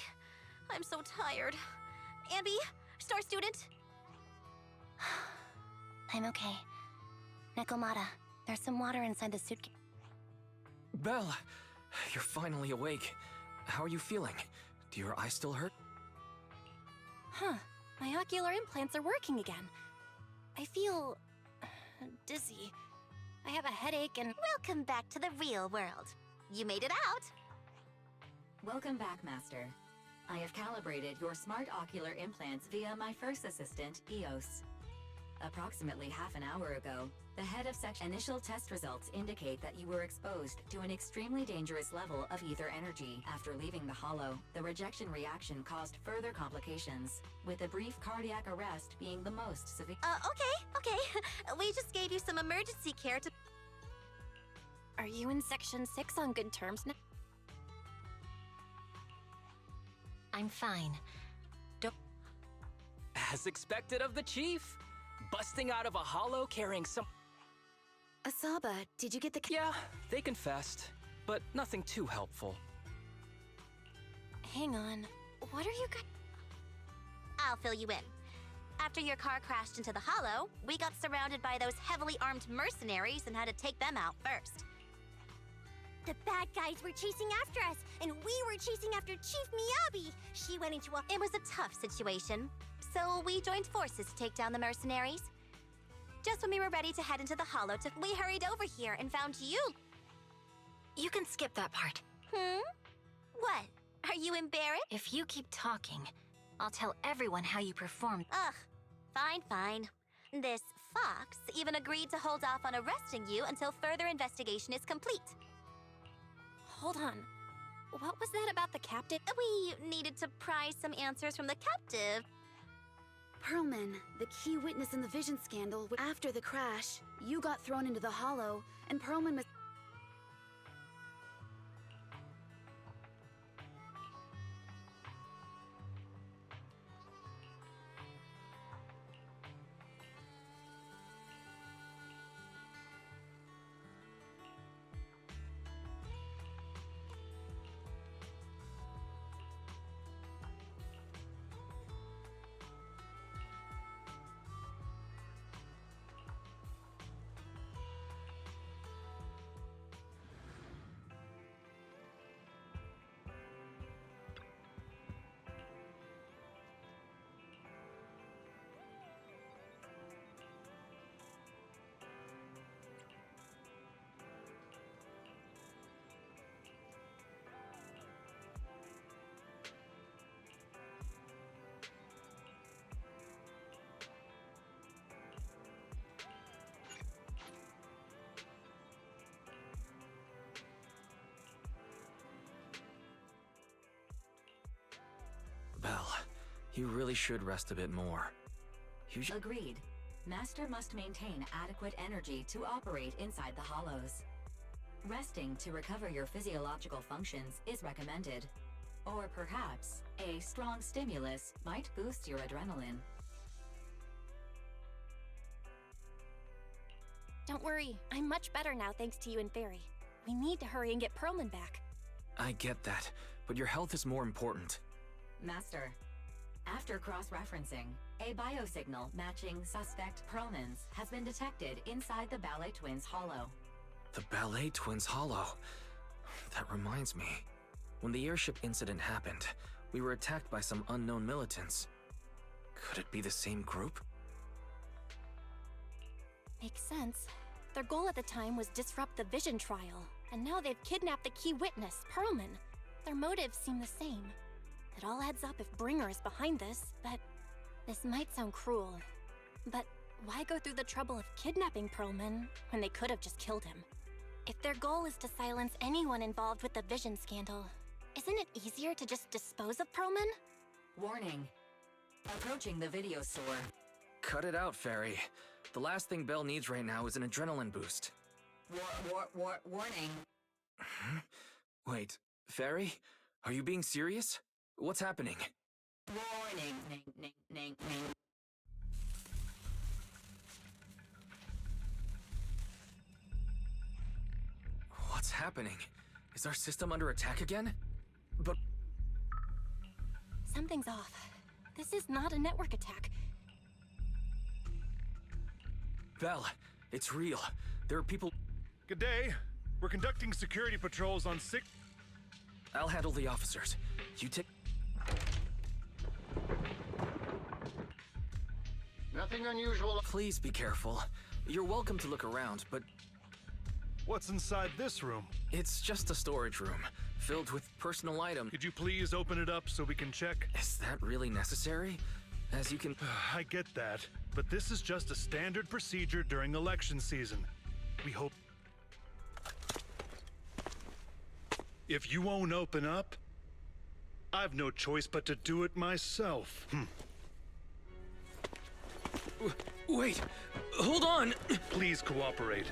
I'm so tired. Ambi, Star Student? I'm okay. Nekomata, there's some water inside the suitcase. Belle, you're finally awake. How are you feeling? Do your eyes still hurt? Huh. My ocular implants are working again. I feel dizzy. I have a headache and... Welcome back to the real world. You made it out. Welcome back, Master. I have calibrated your smart ocular implants via my first assistant, EOS. Approximately half an hour ago, the head of section initial test results indicate that you were exposed to an extremely dangerous level of ether energy. After leaving the hollow, the rejection reaction caused further complications, with a brief cardiac arrest being the most severe. Okay. We just gave you some emergency care to... Are you in Section 6 on good terms now? I'm fine. As expected of the chief, busting out of a hollow carrying some... Asaba, did you get the... Yeah, they confessed, but nothing too helpful. Hang on. What are you guys... I'll fill you in. After your car crashed into the hollow, we got surrounded by those heavily armed mercenaries and had to take them out first. The bad guys were chasing after us, and we were chasing after Chief Miyabi. She went into a... It was a tough situation, so we joined forces to take down the mercenaries. Just when we were ready to head into the hollow, we hurried over here and found you. You can skip that part. What? Are you embarrassed? If you keep talking, I'll tell everyone how you performed. Ugh, fine. This fox even agreed to hold off on arresting you until further investigation is complete. Hold on. what was that about the captive? We needed to pry some answers from the captive. Perlman, the key witness in the Vision scandal. After the crash, you got thrown into the hollow, and Perlman was... Belle, you really should rest a bit more. Agreed. Master must maintain adequate energy to operate inside the hollows. Resting to recover your physiological functions is recommended. Or perhaps, a strong stimulus might boost your adrenaline. Don't worry, I'm much better now thanks to you and Fairy. We need to hurry and get Perlman back. I get that, but your health is more important. Master, after cross-referencing, a biosignal matching suspect Perlman's has been detected inside the Ballet Twins hollow. The Ballet Twins hollow. That reminds me. When the airship incident happened, we were attacked by some unknown militants. Could it be the same group? Makes sense. Their goal at the time was disrupt the Vision trial, and now they've kidnapped the key witness, Perlman. Their motives seem the same. It all adds up if Bringer is behind this, but this might sound cruel. But why go through the trouble of kidnapping Perlman when they could have just killed him? If their goal is to silence anyone involved with the Vision scandal, isn't it easier to just dispose of Perlman? Warning. Approaching the video store. Cut it out, Fairy. The last thing Belle needs right now is an adrenaline boost. Warning. Wait, Fairy? Are you being serious? What's happening? Warning. What's happening? Is our system under attack again? But... Something's off. This is not a network attack. Belle, it's real. There are people... Good day. We're conducting security patrols on 6... I'll handle the officers. You take... Nothing unusual. Please be careful. You're welcome to look around, but... What's inside this room? It's just a storage room, filled with personal items. Could you please open it up so we can check? Is that really necessary? As you can... I get that, but this is just a standard procedure during election season. We hope... If you won't open up, I've no choice but to do it myself. Wait! Hold on! Please cooperate.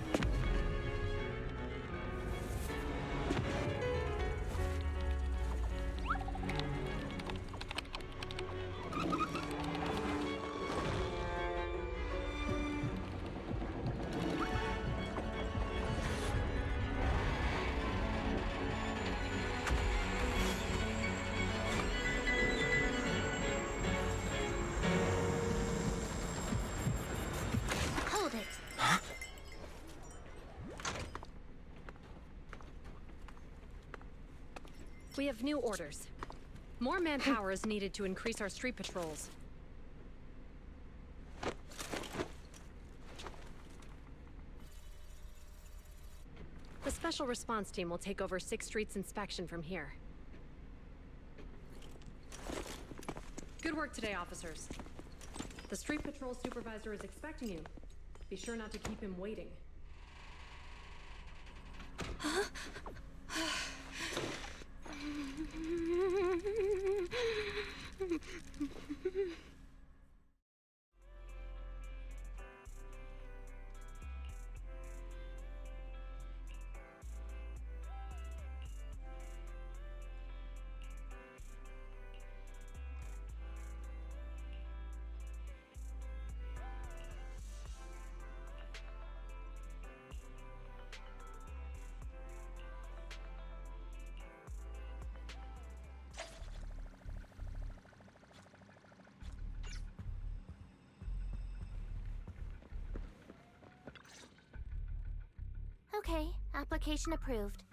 We have new orders. More manpower is needed to increase our street patrols. The Special Response Team will take over 6th Street's inspection from here. Good work today, officers. The street patrol supervisor is expecting you. Be sure not to keep him waiting. Okay, application approved.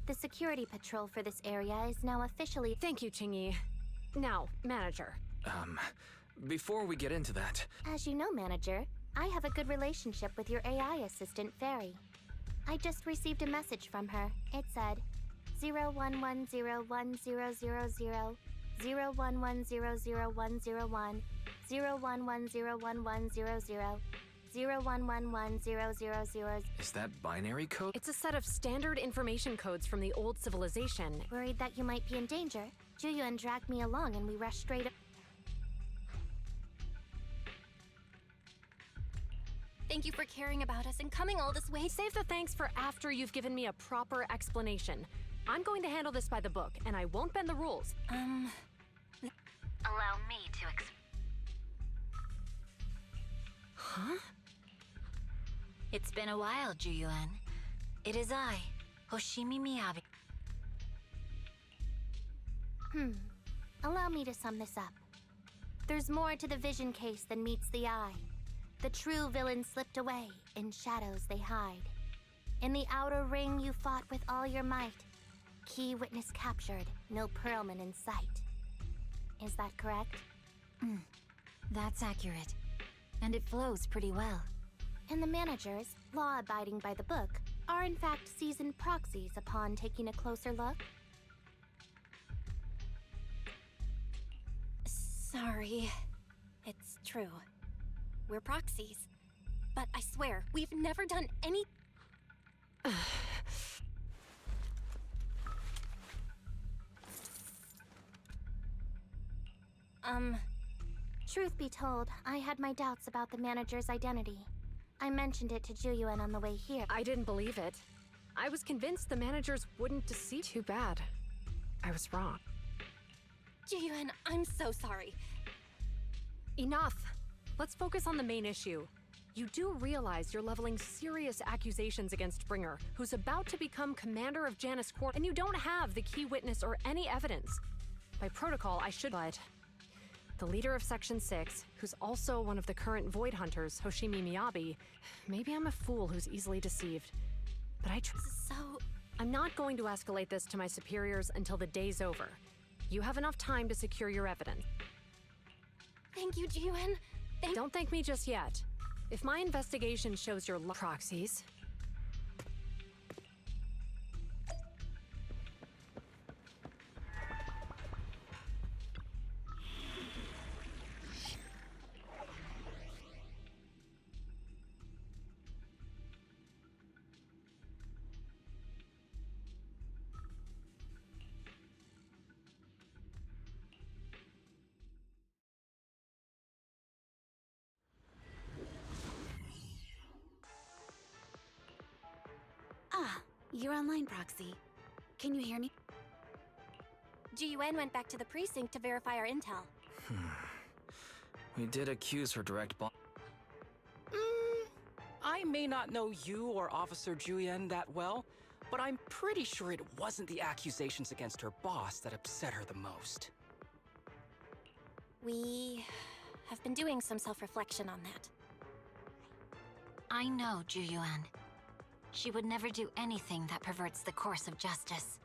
The security patrol for this area is now officially— Thank you, Chingy. Now, Manager. Before we get into that... As you know, Manager, I have a good relationship with your AI assistant, Fairy. I just received a message from her. It said, 011010000, 011000101, 011011100, 0111000. Is that binary code? It's a set of standard information codes from the old civilization. Worried that you might be in danger, Juyuan dragged me along and we rushed straight up. Thank you for caring about us and coming all this way. Save the thanks for after you've given me a proper explanation. I'm going to handle this by the book, and I won't bend the rules. Allow me to Huh? It's been a while, Juyuan. It is I, Hoshimi Miyabi. Allow me to sum this up. There's more to the vision case than meets the eye. The true villain slipped away, in shadows they hide. In the outer ring you fought with all your might. Key witness captured, no Perlman in sight. Is that correct? That's accurate. And it flows pretty well. And the managers, law-abiding by the book, are in fact seasoned proxies upon taking a closer look? Sorry. It's true. We're proxies. But I swear, we've never done any... Truth be told, I had my doubts about the manager's identity. I mentioned it to Juyuan on the way here. I didn't believe it. I was convinced the managers wouldn't deceive. Too bad. I was wrong. Juyuan, I'm so sorry. Enough. Let's focus on the main issue. You do realize you're leveling serious accusations against Bringer, who's about to become commander of Janus Corp, and you don't have the key witness or any evidence. By protocol, I should, but the leader of Section 6, who's also one of the current Void Hunters, Hoshimi Miyabi, maybe I'm a fool who's easily deceived, but I'm not going to escalate this to my superiors until the day's over. You have enough time to secure your evidence. Thank you, Juyuan. Don't thank me just yet. If my investigation shows your proxies... You're online, Proxy. Can you hear me? Juyuan went back to the precinct to verify our intel. We did accuse her direct boss. I may not know you or Officer Juyuan that well, but I'm pretty sure it wasn't the accusations against her boss that upset her the most. We have been doing some self-reflection on that. I know Juyuan. She would never do anything that perverts the course of justice.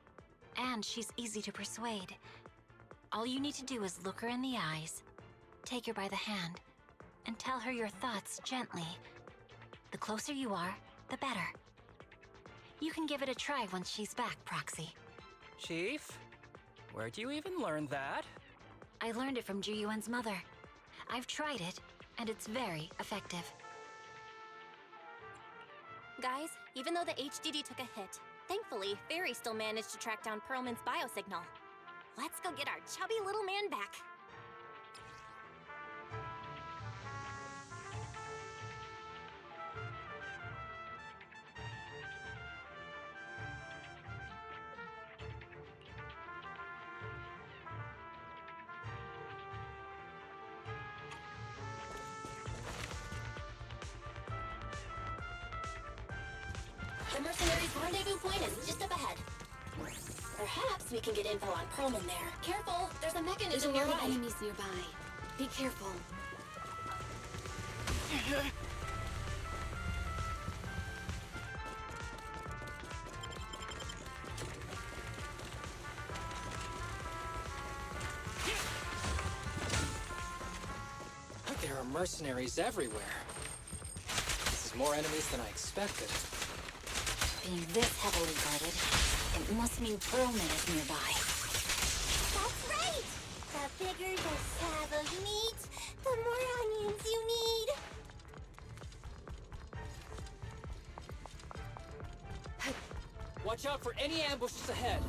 And she's easy to persuade. All you need to do is look her in the eyes, take her by the hand, and tell her your thoughts gently. The closer you are, the better. You can give it a try once she's back, Proxy. Chief? Where'd you even learn that? I learned it from Juyuan's mother. I've tried it, and it's very effective. Guys, even though the HDD took a hit, thankfully, Fairy still managed to track down Perlman's biosignal. Let's go get our chubby little man back. The mercenaries' rendezvous point is just up ahead. Perhaps we can get info on Perlman there. Careful, there's a mechanism There's a lot nearby. of enemies nearby. Be careful. There are mercenaries everywhere. This is more enemies than I expected. Being this heavily guarded, it must mean Pearlman is nearby. That's right! The bigger the slab of meat, the more onions you need. Watch out for any ambushes ahead.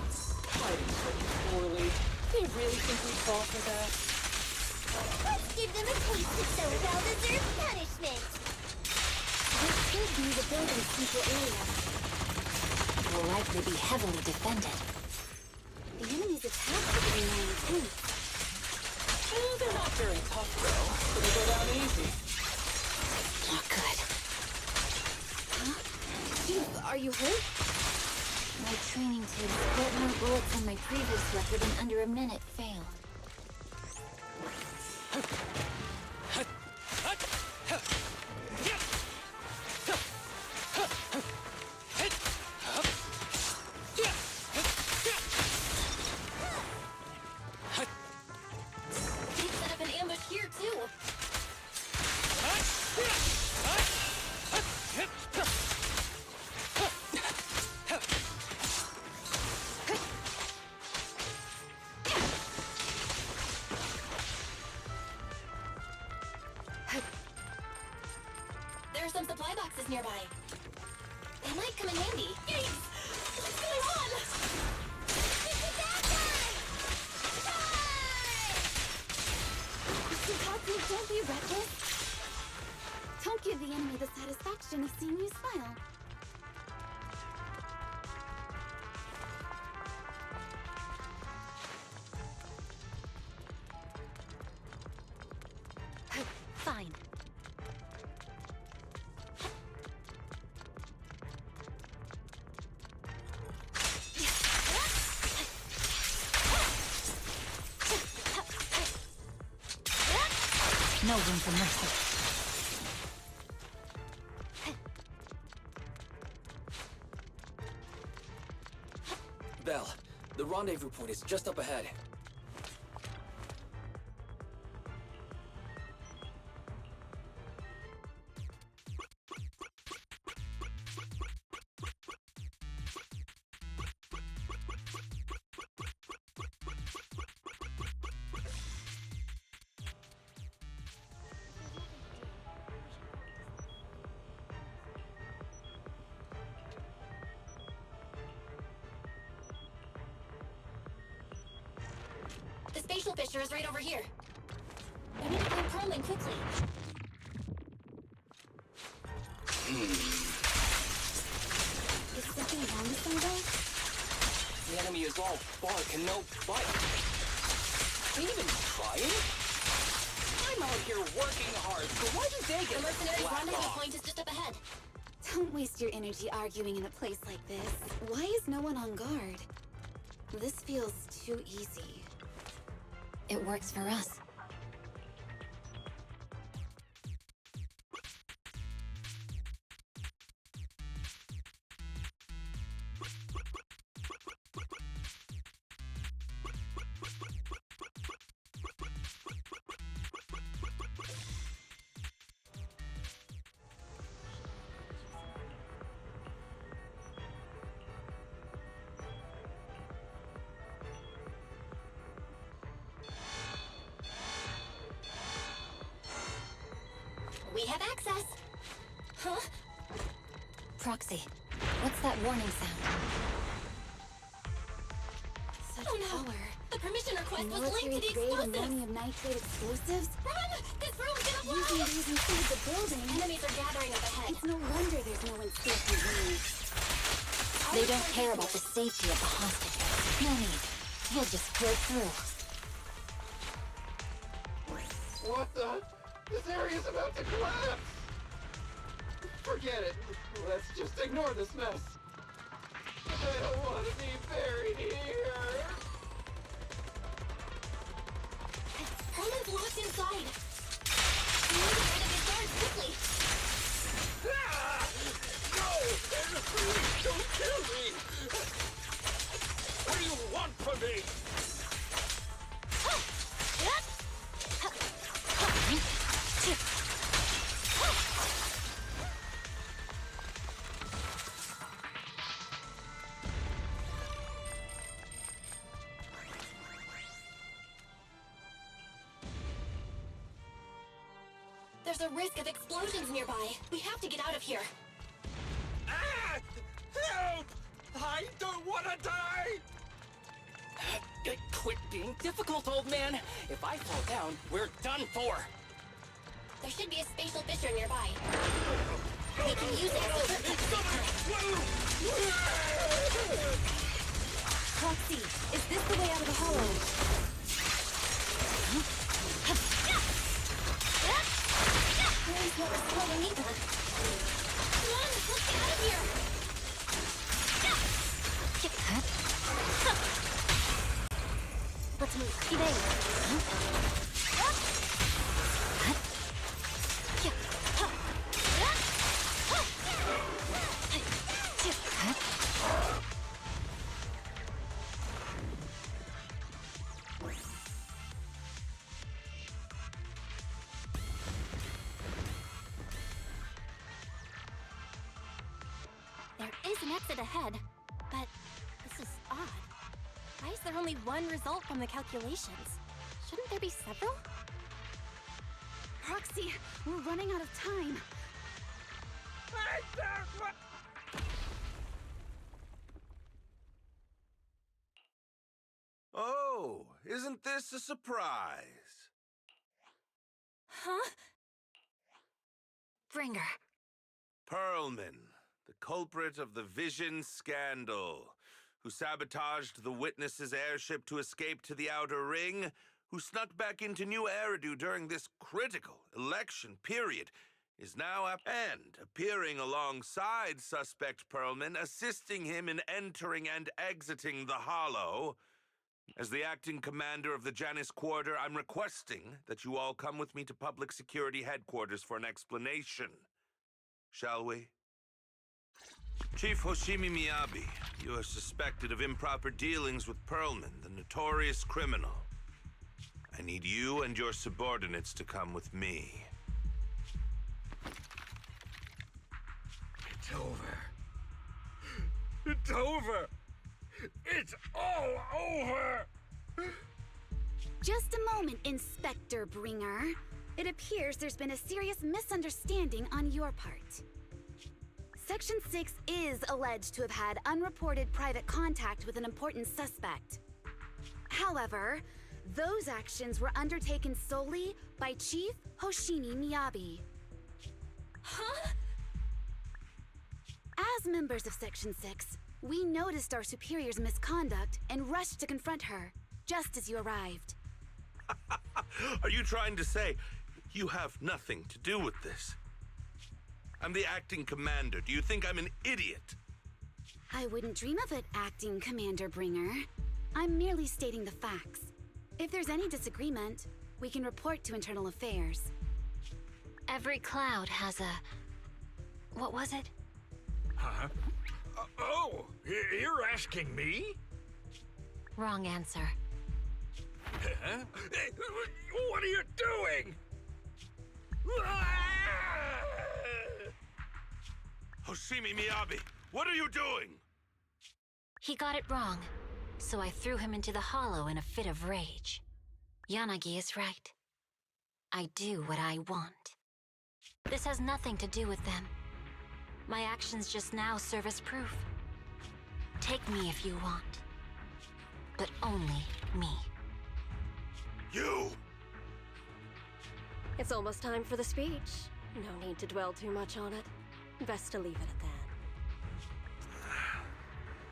Fighting so poorly. They really think we'd fall for that? Let's give them a taste of some well-deserved punishment. This could be the building's central area. It will likely be heavily defended. The enemy's attacks are getting more intense. They're not very tough, though. So they go down easy. Not good. Huh? Dude, are you hurt? My training to split more bullets than my previous record in under a minute failed. They set up an ambush here, too. There are some supply boxes nearby. They might come in handy. Yikes! What's going on? It's a bad guy! Shikaku, don't be reckless. Don't give the enemy the satisfaction of seeing you smile. Fine. No room for mercy. Belle, the rendezvous point is just up ahead. The spatial fissure is right over here. We need to find Pearlman quickly. Is something wrong with them, though? The enemy is all bark and no bite. Are you even trying? I'm out here working hard, so why do they get The mercenary's slapped rendezvous off? point is just up ahead. Don't waste your energy arguing in a place like this. Why is no one on guard? This feels too easy. It works for us. We have access. Huh? Proxy, what's that warning sound? Such Oh no! power. The permission request was linked to the Military-grade explosives! ammonium nitrate explosives? Run! This room's gonna blow! Using these inside the building? Enemies are gathering up ahead. It's no wonder there's no one safety room. They don't care about the safety of the hostages. No need. We'll just break through. What the? This area's about to collapse! Forget it. Let's just ignore this mess. I don't want to be buried here. Pearlman's locked inside. We need to get rid of his guards quickly. Ah! No! Please don't kill me! What do you want from me? There's a risk of explosions nearby. We have to get out of here. Ah! Help! I don't want to die! Quit being difficult, old man. If I fall down, we're done for. There should be a spatial fissure nearby. We can use it as a Proxy, is this the way out of the hollow? There's no responding either. Come on, let's get out of here! Let's move. Evade. There is an exit ahead, but this is odd. Why is there only one result from the calculations? Shouldn't there be several? Proxy, we're running out of time. Oh, isn't this a surprise? Huh? Bringer. Perlman, the culprit of the Vision scandal, who sabotaged the Witness's airship to escape to the Outer Ring, who snuck back into New Eridu during this critical election period, is now and appearing alongside suspect Perlman, assisting him in entering and exiting the Hollow. As the acting commander of the Janus Quarter, I'm requesting that you all come with me to Public Security Headquarters for an explanation. Shall we? Chief Hoshimi Miyabi, you are suspected of improper dealings with Perlman, the notorious criminal. I need you and your subordinates to come with me. It's over. It's over! It's all over! Just a moment, Inspector Bringer. It appears there's been a serious misunderstanding on your part. Section 6 is alleged to have had unreported private contact with an important suspect. However, those actions were undertaken solely by Chief Hoshimi Miyabi. Huh? As members of Section 6, we noticed our superior's misconduct and rushed to confront her, just as you arrived. Are you trying to say you have nothing to do with this? I'm the acting commander. Do you think I'm an idiot? I wouldn't dream of it, Acting Commander Bringer. I'm merely stating the facts. If there's any disagreement, we can report to Internal Affairs. Every cloud has a... what was it? Huh? Oh, you're asking me? Wrong answer. Huh? What are you doing? Hoshimi Miyabi, what are you doing? He got it wrong, so I threw him into the hollow in a fit of rage. Yanagi is right. I do what I want. This has nothing to do with them. My actions just now serve as proof. Take me if you want. But only me. You! It's almost time for the speech. No need to dwell too much on it. Best to leave it at that.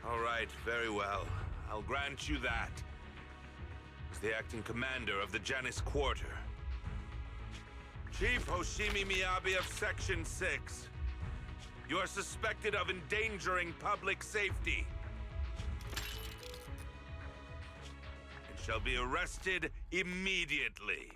All right, very well. I'll grant you that. As the acting commander of the Janus Quarter. Chief Hoshimi Miyabi of Section 6. You are suspected of endangering public safety. And shall be arrested immediately.